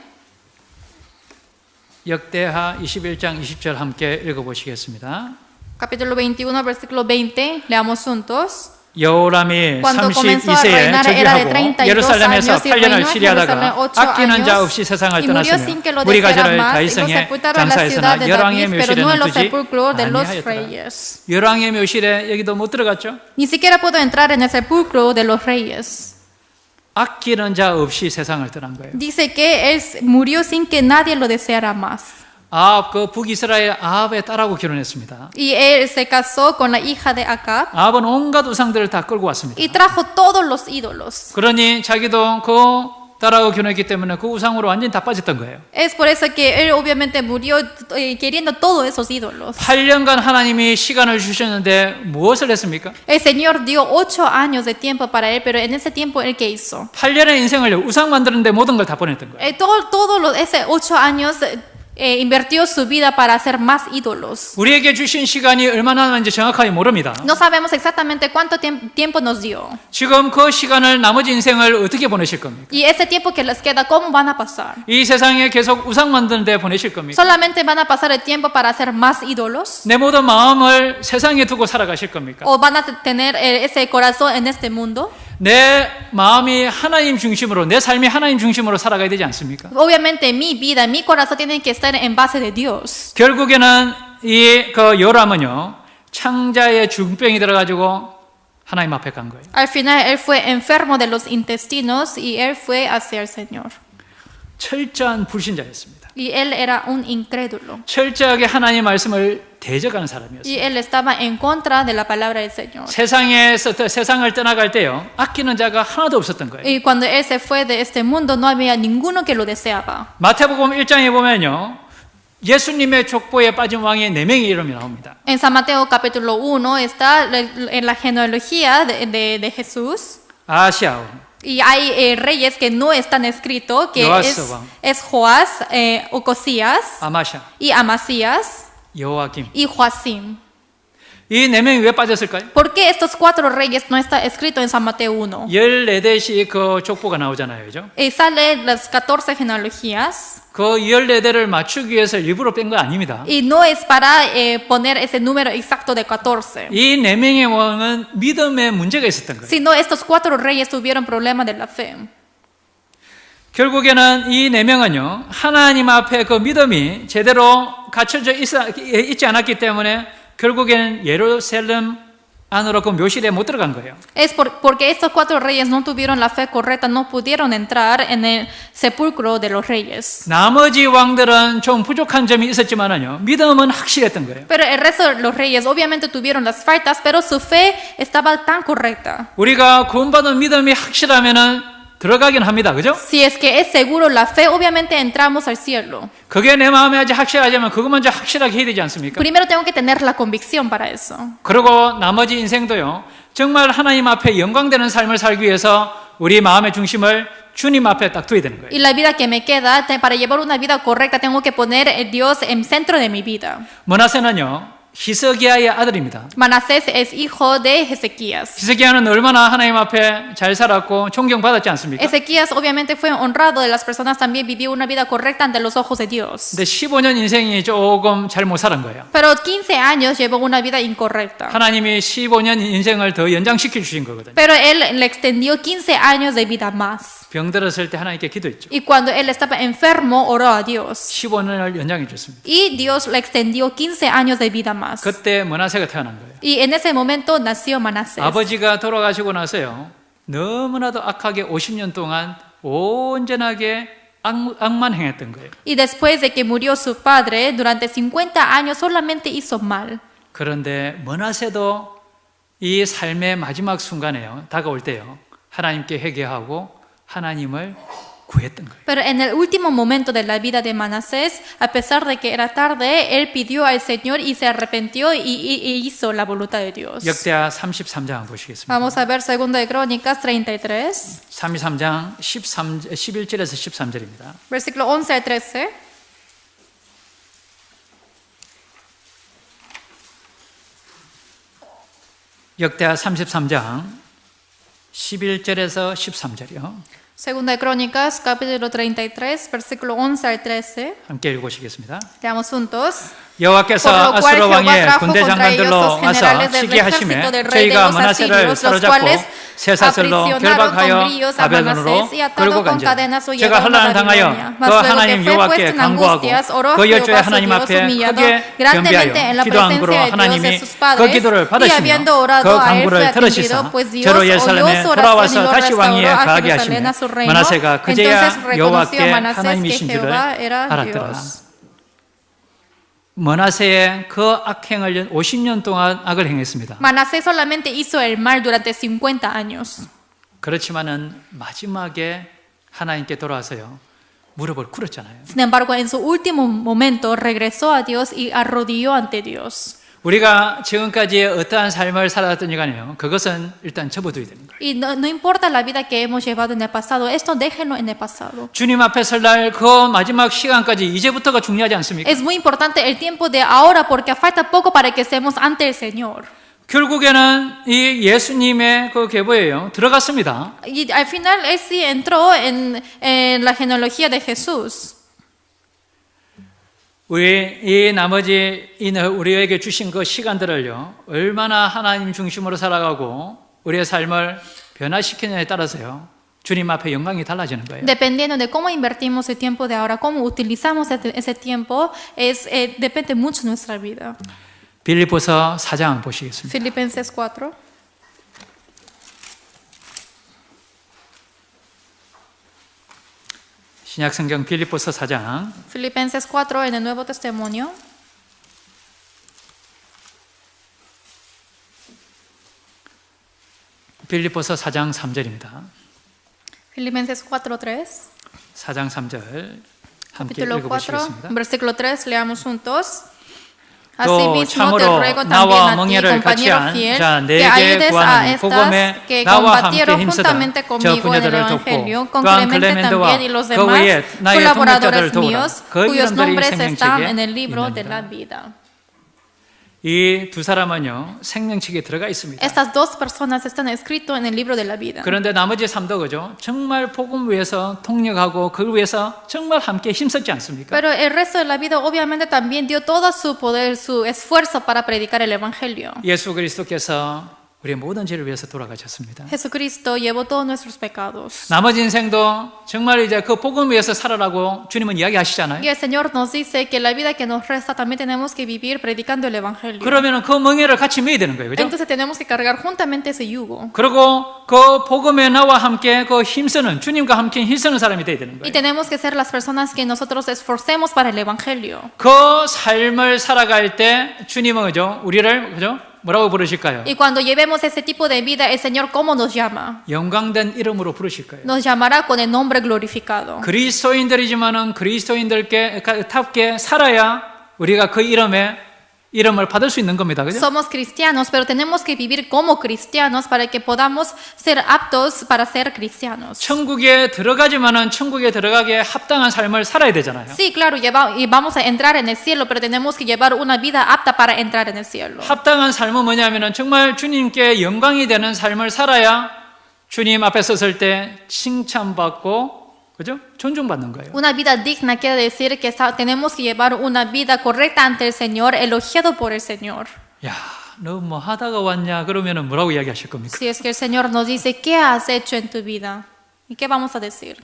역대하 21장 20절 함께 읽어보시겠습니다. Capítulo 21, versículo 20. Leamos juntos. 여호람이 Cuando comenzó a 32세에 reinar era de 즉위하고 32 예루살렘에서 años y 8년을 reinó en 치리하다가 Jerusalén 8 아끼는 자 años 없이 세상을 y murió 떠났으며 sin que lo 무리가 deseara 저를 más y lo 다윗성에 sepultaron en la ciudad 장사했으나 de 열왕의 David, pero no en 묘실에는 los 두지 sepulcros de los 아니하였더라. reyes. 열왕의 묘실에 여기도 못 들어갔죠. Ni siquiera pudo entrar en el sepulcro de los reyes. 아끼는 자 없이 세상을 떠난 거예요. Dice que él murió sin que nadie lo deseara más. 아합, 그 북이스라엘 아합의 딸하고 결혼했습니다. Y él se casó con la hija de Acab 아합은 온갖 우상들을 다 끌고 왔습니다. y trajo todos los ídolos. 그러니 자기도 그 딸하고 결혼했기 때문에 그 우상으로 완전히 다 빠졌던 거예요. Es por eso que él obviamente murió queriendo todos esos ídolos. 8년간 하나님이 시간을 주셨는데 무엇을 했습니까? El Señor dio 8 años de tiempo para él, pero en ese tiempo él qué hizo? 8년의 인생을 우상 만드는데 모든 걸 다 보냈던 거예요. Ese 8 años invirtió su vida para hacer más ídolos. 우리에게 주신 시간이 얼마나 남았는지 정확하게 모릅니다. No sabemos exactamente cuánto tiempo nos dio. 지금 그 시간을 나머지 인생을 어떻게 보내실 겁니까? Y ese tiempo que les queda, ¿cómo van a pasar? 이 세상에 계속 우상 만드는 데 보내실 겁니까? ¿Solamente van a pasar el tiempo para hacer más ídolos? 내 모든 마음을 세상에 두고 살아가실 겁니까? ¿O van a tener ese corazón en este mundo? 내 마음이 하나님 중심으로, 내 삶이 하나님 중심으로 살아가야 되지 않습니까? Obviamente mi vida, mi corazón tiene que estar en base de Dios. 결국에는 그 요람은요, 창자의 중병이 들어가지고 하나님 앞에 간 거예요. Al final él fue enfermo de los intestinos y él fue hacia el Señor. 철저한 불신자였습니다. Y él era un incrédulo. 철저하게 하나님 말씀을 대적하는 사람이었어요. Y él estaba en contra de la palabra del Señor. 세상을 떠나갈 때요, 아끼는 자가 하나도 없었던 거예요. Y cuando él se fue de este mundo no había ninguno que lo deseaba. 마태복음 1장에 보면요, 예수님의 족보에 빠진 왕의 4명의 이름이 나옵니다. En San Mateo capítulo 1 está en la genealogía de Jesús. 아시아왕, Y hay reyes que no están escritos, que Joás, es Joás, Ocosías 아마샤, y Amasías 여호와김. y Joacim. 이 4명이 왜 빠졌을까요? ¿Por qué estos 4 reyes no está escrito en San Mateo 1? 14대씩 그 족보가 나오잖아요. 그죠? Y sale las 14 genealogías. 그 14대를 맞추기 위해서 일부러 뺀 거 아닙니다. Y no es para poner ese número exacto de 14. 이 4명의 왕은 믿음에 문제가 있었던 거예요. Sino estos 4 reyes tuvieron problemas de la fe. 결국에는 이 4명은요, 하나님 앞에 그 믿음이 제대로 갖춰져 있지 않았기 때문에 결국에는 예루살렘 안으로 그 묘실에 못 들어간 거예요. Es porque estos 4 reyes no tuvieron la fe correcta, no pudieron entrar en el sepulcro de los reyes. 나머지 왕들은 좀 부족한 점이 있었지만은요, 믿음은 확실했던 거예요. Pero el resto de los reyes obviamente tuvieron las faltas, pero su fe estaba tan correcta. 우리가 구원받은 믿음이 확실하면은 들어가긴 합니다. 그죠? Si es que es seguro la fe, obviamente entramos al cielo. 그게 내 마음에 아직 확실하자면 그거 먼저 확실하게 해야 되지 않습니까? Primero tengo que tener la convicción para eso. 그리고 나머지 인생도요, 정말 하나님 앞에 영광되는 삶을 살기 위해서 우리 마음의 중심을 주님 앞에 딱 두어야 되는 거예요. Y la vida que me queda, para llevar una vida correcta, tengo que poner a Dios en centro de mi vida. 므낫세는요, 히스기야의 아들입니다. Manasés es hijo de Ezequías. 히스기야는 얼마나 하나님 앞에 잘 살았고 존경받았지 않습니까? Ezequías obviamente fue honrado de las personas, también vivió una vida correcta ante los ojos de Dios. 근데 15년 인생이 조금 잘 못 살은 거예요. Pero 15 años llevó una vida incorrecta. 하나님이 15년 인생을 더 연장시켜 주신 거거든요. Pero él le extendió 15 años de vida más. 병들었을 때 하나님께 기도했죠. Y cuando él estaba enfermo, oró a Dios. 15년을 연장해 줬습니다. Y Dios le extendió 15 años de vida más. 그때 므낫세가 태어난 거예요. Y en ese momento nació Manasés. 아버지가 돌아가시고 나서요, 너무나도 악하게 50년 동안 온전하게 악만 행했던 거예요. Y después de que murió su padre, durante 50 años solamente hizo mal. 그런데 므낫세도 이 삶의 마지막 순간에요, 다가올 때요, 하나님께 회개하고 하나님을 구했던 거예요. Pero en el último momento de la vida de Manasés, a pesar de que era tarde, él pidió al Señor y se arrepintió y hizo la voluntad de Dios. 역대하 33장 보시겠습니다. Vamos a ver 2 de Crónicas 33, 33장 11절에서 13절입니다. versículo 11 al 13. 역대하 33장 11절에서 13절이요. Segunda de Crónicas, capítulo 33, versículo 11 al 13. 함께 읽어보시겠습니다. Leamos juntos. 여호와께서 Por lo cual 아수르 Jehová 왕의 trajo 군대 contra ellos 장관들로 los 와서 generales del 시기하심에 ejército del rey de 저희가 los 므낫세를 asirios, los 사로잡고 cuales 쇠사슬로 aprisionaron con 결박하여 grillos a 바벨론으로 Manasés y atado 끌고 con 간지라. cadenas lo 제가 llevaron a 환난을 당하여 Babilonia. 그 Mas luego que 하나님 fue 여호와께 puesto en 간구하고 angustias, oró a 그 열조의 Jehová su 하나님 Dios 앞에 humillado 크게 grandemente en 경배하여 la 기도한 presencia 그로 de Dios de 하나님이 sus 그 padres 기도를 y 받으시며 habiendo 그 orado a él fue 간구를 atendido, 들으시사 pues Dios 저로 oyó 예루살렘에 su oración y 돌아와서 lo 다시 왕위에 restauró a 가게 Jerusalén 하시며 a su reino. 므낫세가 Entonces 그제야 reconoció 여호와께 Manasés que 하나님이신 줄을 Jehová era 알았더라. Dios. 므낫세의 그 악행을 50년 동안 악을 행했습니다. Manasés solamente hizo el mal durante 50 años. 그렇지만은 마지막에 하나님께 돌아와서요 무릎을 꿇었잖아요. Sin embargo, en su último momento regresó a Dios y arrodilló ante Dios. 우리가 지금까지 어떠한 삶을 살았든지 간에요 그것은 일단 접어둬야 되는 거예요. Y no importa la vida que hemos llevado en el pasado, esto déjenlo en el pasado. 주님 앞에 설 날 그 마지막 시간까지 이제부터가 중요하지 않습니까? Es muy importante el tiempo de ahora porque falta poco para que estemos ante el Señor. 결국에는 이 예수님의 그 계보예요 들어갔습니다. Y al final él sí entró en la genealogía de Jesús. 우리 이 나머지 우리에게 주신 그 시간들을요 얼마나 하나님 중심으로 살아가고 우리의 삶을 변화시키느냐에 따라서요 주님 앞에 영광이 달라지는 거예요. Dependiendo de cómo invertimos el tiempo de ahora, cómo utilizamos ese tiempo, depende mucho de nuestra vida. 빌립보서 4장 보시겠습니다. Filipenses 4. 신약성경 빌립보서 4장 Filipenses 4 en el Nuevo Testimonio. 빌립보서 4장 3절입니다. Filipenses 4:3. 4장 3절 함께 Capítulo 4, 읽어보시겠습니다. versículo 3, leamos juntos. 또 Asimismo te 참으로 ruego también 나와 a ti, 멍에를 같이 compañero 한 fiel, 자 que 내게 ayudes a 구하는 estas 복음에 que 나와 함께 combatieron 힘쓰다 juntamente 저 conmigo en el 부녀들을 Evangelio, 돕고 con 또한 Clemente 클레멘도와 también y los 그 demás 외에 나의 colaboradores 동역자들을 도우라. míos, 그 cuyos 이름들이 nombres están en el 생명책에 libro de la 있느니라. vida. 이 두 사람은요 생명책에 들어가 있습니다. Estas dos personas están escritas en el libro de la vida. 그런데 나머지 3도 그죠? 정말 복음 위해서 통역하고 그걸 위해서 정말 함께 힘썼지 않습니까? Pero el resto de la vida obviamente también dio todo su poder, su esfuerzo para predicar el Evangelio. 예수 그리스도께서 우리의 모든 죄를 위해서 돌아가셨습니다. Jesucristo llevó todos nuestros pecados. 나머지 인생도 정말 이제 그 복음 위해서 살아라고 주님은 이야기하시잖아요. Y el Señor nos dice que la vida que nos resta también tenemos que vivir predicando el Evangelio. 그러면 그 멍에를 같이 메야 되는 거예요. 그죠? Entonces tenemos que cargar juntamente ese yugo. 그리고 그 복음의 나와 함께 그 힘쓰는 주님과 함께 힘쓰는 사람이 돼야 되는 Y 거예요. tenemos que ser las personas que nosotros esforcemos para el Evangelio. 그 삶을 살아갈 때 주님은 그죠? 우리를 그죠? 뭐라고 부르실까요? Y cuando llevemos ese tipo de vida, el Señor ¿cómo nos llama? 영광된 이름으로 부르실 거예요. Nos llamará con el nombre glorificado. 그리스도인들이지만은 그리스도인들께 답게 살아야 우리가 그 이름을 받을 수 있는 겁니다. 그죠? Somos cristianos, pero tenemos que vivir como cristianos para que podamos ser aptos para ser cristianos. 천국에 들어가지만은 천국에 들어가기에 합당한 삶을 살아야 되잖아요. Sí, claro, y vamos a entrar en el cielo, pero tenemos que llevar una vida apta para entrar en el cielo. 합당한 삶은 뭐냐면은 정말 주님께 영광이 되는 삶을 살아야 주님 앞에 섰을 때 칭찬받고 그죠? 존중받는 거예요. Una vida digna quiere decir que tenemos que llevar una vida correcta ante el Señor, elogiado por el Señor. 야, 너 뭐 하다가 왔냐? 그러면은 뭐라고 이야기하실 겁니까? Si es que el Señor nos dice, ¿qué has hecho en tu vida? ¿Y qué vamos a decir?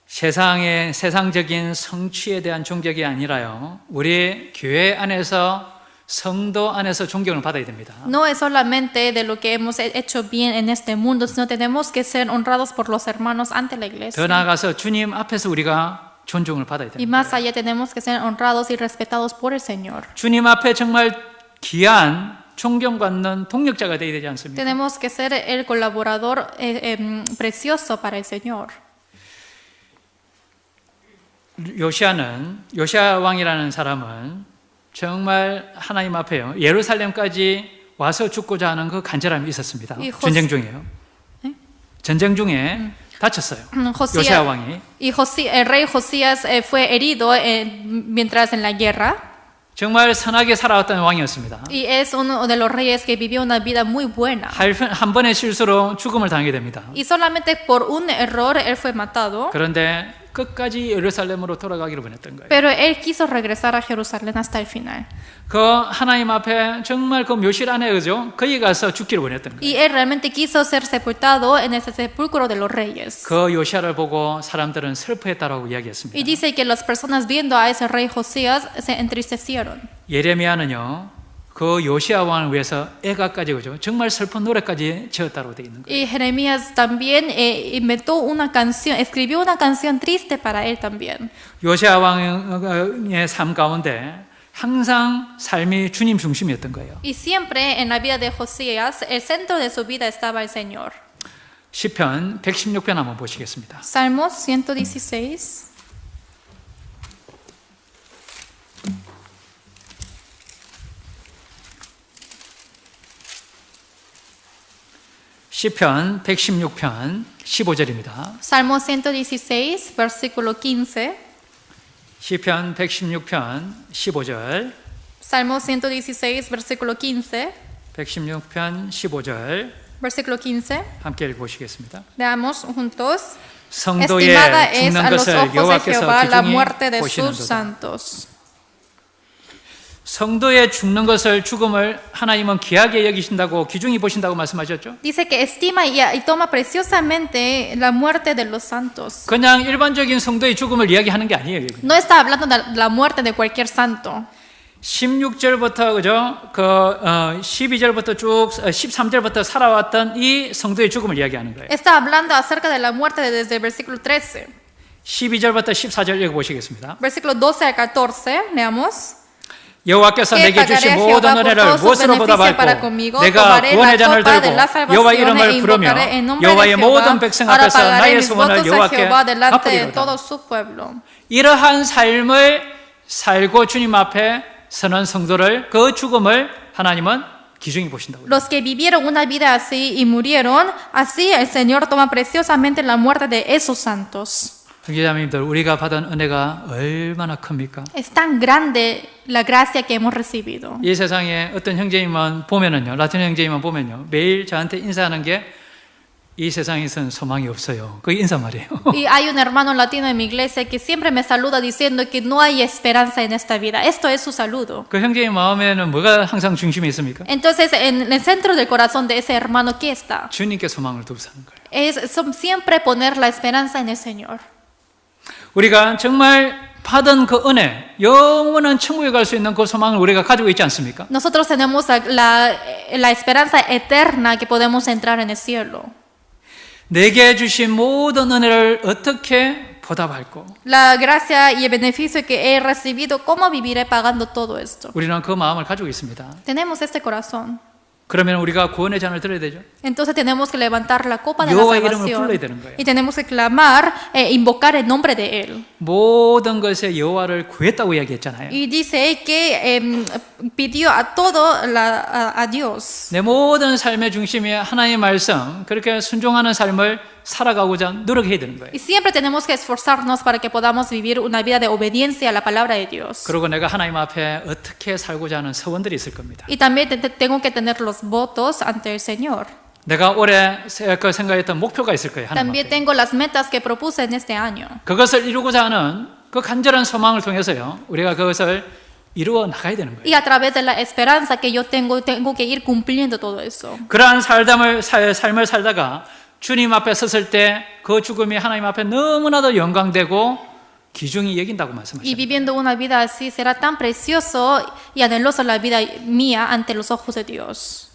세상적인 성취에 대한 존경이 아니라요. 우리 교회 안에서 성도 안에서 존경을 받아야 됩니다. No es solamente de lo que hemos hecho bien en este mundo, sino tenemos que ser honrados por los hermanos ante la 더 iglesia. 나아가서 주님 앞에서 우리가 존중을 받아야 Y 됩니다. más allá tenemos que ser honrados y respetados por el Señor. 주님 앞에 정말 귀한 존경받는 동력자가 되어야 되지 않습니까? Tenemos que ser el colaborador precioso para el Señor. 요시아 왕이라는 사람은 정말 하나님 앞에요. 예루살렘까지 와서 죽고자 하는 그 간절함이 있었습니다. 전쟁 중에요. 전쟁 중에 다쳤어요. 요시아 왕이. Y el rey Josías fue herido mientras en la guerra. 정말 선하게 살아왔던 왕이었습니다. Y es uno de los reyes que vivió una vida muy buena. 한 번의 실수로 죽음을 당하게 됩니다. Y solamente por un error él fue matado. 그런데 끝까지 예루살렘으로 돌아가기를 원했던 거예요. Pero él quiso regresar a Jerusalén hasta el final. 그 하나님 앞에 정말 그 묘실 안에 그죠? 거기 가서 죽기를 원했던 거예요. Y él realmente quiso ser sepultado en ese sepulcro de los reyes. 그 요시아를 보고 사람들은 슬퍼했다라고 Y 이야기했습니다. dice que las personas viendo a ese rey Josías se entristecieron. 예레미야는요. 그 요시아 왕을 위해서 애가까지 그죠? 정말 슬픈 노래까지 지었다고 되어 있는 거예요. Y Jeremías también inventó una canción, escribió una canción triste para él también. 요시아 왕의 삶 가운데 항상 삶이 주님 중심이었던 거예요. Y siempre en la vida de Josías, el centro de su vida estaba el Señor. 시편 116편 한번 보시겠습니다. Salmos 116. 시편 116편 15절입니다. Salmo 116, versículo 15. 시편 116편 15절. Salmo 116, versículo 15. 116편 15절 Versículo 15. 함께 읽어보시겠습니다. Veamos juntos. 성도의 Estimada es 죽는 a los 것을 ojos de 여호와께서 Jehová la 귀중히 muerte de 보시는도다. sus santos. 성도의 죽는 것을 죽음을 하나님은 귀하게 여기신다고 귀중히 보신다고 말씀하셨죠. Dice que estima y toma preciosamente la muerte de los santos. 그냥 일반적인 성도의 죽음을 이야기하는 게 아니에요. 여기. No está hablando de la muerte de cualquier santo. 16절부터 그죠? 12절부터 쭉 13절부터 살아왔던 이 성도의 죽음을 이야기하는 거예요. Está hablando acerca de la muerte desde el versículo 13. 12절부터 14절 읽어보시겠습니다. Versículo 12 al 14, leamos. 여호와께서 Que 내게 주신 pagaré a 모든 Jehová por 은혜를 todos sus 무엇으로 beneficios para 보답할고 conmigo. 내가 Tomaré 구원의 la 잔을 copa de la 들고 여호와 salvación e 이름을 부르며 invocaré el nombre de 여호와의 모든 Jehová. 백성 Ahora 앞에서 pagaré 나의 mis 소원을 votos a 여호와께 Jehová delante de 갚으리로다. todo su pueblo. 이러한 삶을 살고 주님 앞에 서는 성도를 그 죽음을 하나님은 귀중히 보신다고요. Los que vivieron una vida así y murieron, así el Señor toma preciosamente la muerte de esos santos. 형제자매님들 우리가 받은 은혜가 얼마나 큽니까? Es tan grande la gracia que hemos recibido. 이 세상에 어떤 형제님만 보면은요, 라틴 형제님만 보면요, 매일 저한테 인사하는 게 이 세상에선 소망이 없어요. 그게 인사말이에요. Y hay un hermano latino en mi iglesia que siempre me saluda diciendo que no hay esperanza en esta vida. Esto es su saludo. 그 형제님 마음에는 뭐가 항상 중심에 있습니까? Entonces, en el centro del corazón de ese hermano, ¿qué está? 주님께 소망을 두고 사는 거예요. Es siempre poner la esperanza en el Señor. 우리가 정말 받은 그 은혜, 영원한 천국에 갈 수 있는 그 소망을 우리가 가지고 있지 않습니까? Nosotros tenemos la esperanza eterna que podemos entrar en el cielo. 내게 주신 모든 은혜를 어떻게 보답할고 La gracia y el beneficio que he recibido, ¿cómo viviré pagando todo esto? 우리는 그 마음을 가지고 있습니다. Tenemos este corazón. 그러면 우리가 구원의 잔을 들어야 되죠. Entonces tenemos que levantar la copa de la 여호와의 이름을 salvación 불러야 되는 거예요. y tenemos que clamar e invocar el nombre de Él. 모든 것에 여호와를 구했다고 이야기했잖아요. Y dice que pidió a todo a Dios. 내 모든 삶의 중심이 하나님의 말씀, 그렇게 순종하는 삶을 살아가고자 노력해야 되는 거예요. Y siempre tenemos que esforzarnos para que podamos vivir una vida de obediencia a la palabra de Dios. 그리고 내가 하나님 앞에 어떻게 살고자 하는 서원들이 있을 겁니다. Y también tengo que tener los votos ante el Señor. 내가 올해 생각했던 목표가 있을 거예요. 하나님 También 앞에. tengo las metas que propuse en este año. 그것을 이루고자 하는 그 간절한 소망을 통해서요. 우리가 그것을 이루어 나가야 되는 거예요. Y a través de la esperanza que yo tengo que ir cumpliendo todo eso. 그러한 삶을 살다가 주님 앞에 섰을 때 그 죽음이 하나님 앞에 너무나도 영광되고 귀중히 여긴다고 Y 말씀하셨습니다. viviendo una vida así será tan precioso y anheloso la vida mía ante los ojos de Dios.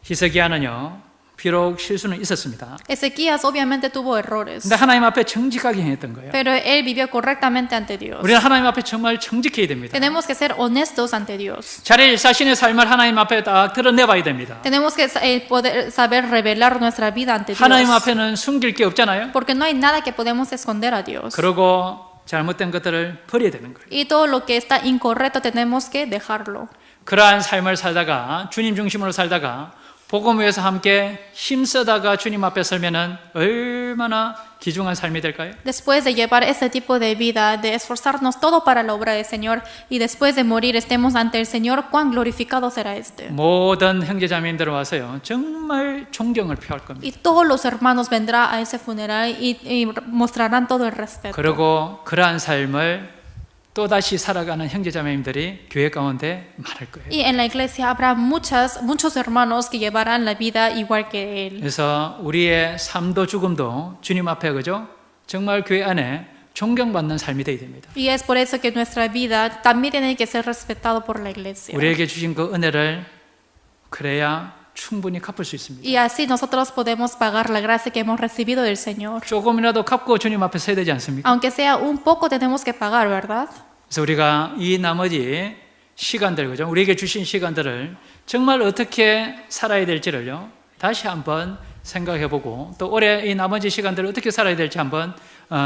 히스기야는요. 비록 실수는 있었습니다. Ezequías obviamente tuvo errores, 근데 하나님 앞에 정직하게 행했던 거예요. pero él vivió correctamente ante Dios. 우리는 하나님 앞에 정말 정직해야 됩니다. Tenemos que ser honestos ante Dios. 자신의 삶을 하나님 앞에 딱 드러내봐야 됩니다. Tenemos que poder saber revelar nuestra vida ante 하나님 Dios. 앞에는 숨길 게 없잖아요. Porque no hay nada que podemos esconder a Dios. 그러고 잘못된 것들을 버려야 되는 거예요. Y todo lo que está incorrecto tenemos que dejarlo. 그러한 삶을 살다가 주님 중심으로 살다가 복음 위해서 함께 힘쓰다가 주님 앞에 설면은 얼마나 귀중한 삶이 될까요? Después de llevar ese tipo de vida, de esforzarnos todo para la obra del Señor y después de morir estemos ante el Señor, cuán glorificado será este. 모든 형제자매님들 와서요 정말 존경을 표할 겁니다. Y todos los hermanos vendrán a ese funeral y mostrarán todo el respeto. 그리고 그러한 삶을 또다시 살아가는 형제자매님들이 교회 가운데 많을 거예요. Y en la iglesia habrá muchos hermanos que llevarán la vida igual que él. 그래서 우리의 삶도 죽음도 주님 앞에 그죠? 정말 교회 안에 존경받는 삶이 되어야 됩니다. Y es por eso que nuestra vida también tiene que ser respetado por la iglesia. 우리에게 주신 그 은혜를 그래야 충분히 갚을 수 있습니다. Y así nosotros podemos pagar la gracia que hemos recibido del Señor. 조금이라도 갚고 주님 앞에 서야 되지 않습니까? Aunque sea un poco tenemos que pagar, ¿verdad? 그래서 우리가 이 나머지 시간들 그죠? 우리에게 주신 시간들을 정말 어떻게 살아야 될지를요 다시 한번 생각해보고 또 올해 이 나머지 시간들을 어떻게 살아야 될지 한번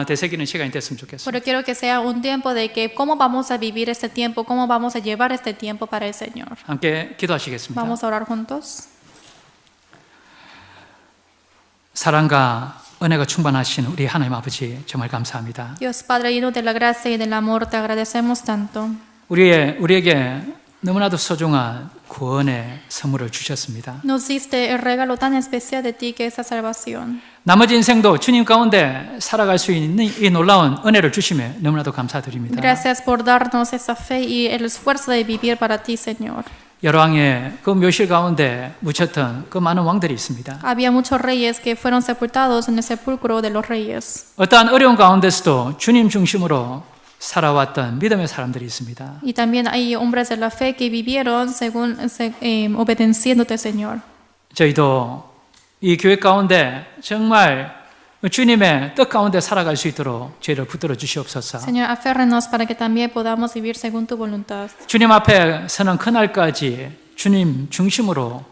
되새기는 시간이 됐으면 좋겠습니다. Pero quiero que sea un tiempo de que cómo vamos a vivir este tiempo, cómo vamos a llevar este tiempo para el Señor. 함께 기도하시겠습니다. Vamos a orar juntos. 사랑과 은혜가 충만하신 우리 하나님 아버지 정말 감사합니다. Dios Padre lleno de la gracia y del amor, te agradecemos tanto. 우리에게 너무나도 소중한 구원의 선물을 주셨습니다. Nos diste el regalo tan especial de ti que es la salvación. 나머지 인생도 주님 가운데 살아갈 수 있는 이 놀라운 은혜를 주심에 너무나도 감사드립니다. Gracias por darnos esa fe y el esfuerzo de vivir para ti, Señor. 열왕의 그 묘실 가운데 묻혔던 그 많은 왕들이 있습니다. Había muchos reyes que fueron sepultados en el sepulcro de los reyes. 어떠한 어려운 가운데서도 주님 중심으로 살아왔던 믿음의 사람들이 있습니다. Y también hay hombres de la fe que vivieron obedeciéndote, Señor. 저희도 이 교회 가운데 정말 주님의 뜻 가운데 살아갈 수 있도록 저희를 붙들어 주시옵소서. Señor, aférrenos para que también podamos vivir según tu voluntad. 주님 앞에 서는 그날까지 주님 중심으로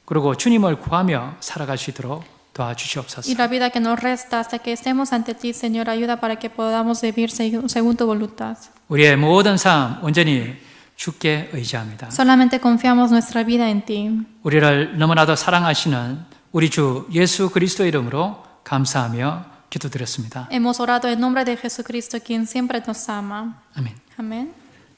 그리고 주님을 구하며 살아갈 수 있도록 도와주시옵소서. Y la vida que nos resta hasta que estemos ante ti, Señor, ayuda para que podamos vivir según tu voluntad. 우리의 모든 삶 온전히 주께 의지합니다. Solamente confiamos nuestra vida en ti. 우리를 너무나도 사랑하시는 우리 주 예수 그리스도 이름으로 감사하며 기도드렸습니다. Hemos orado en nombre de Jesucristo, quien siempre nos ama. 아멘. Amén.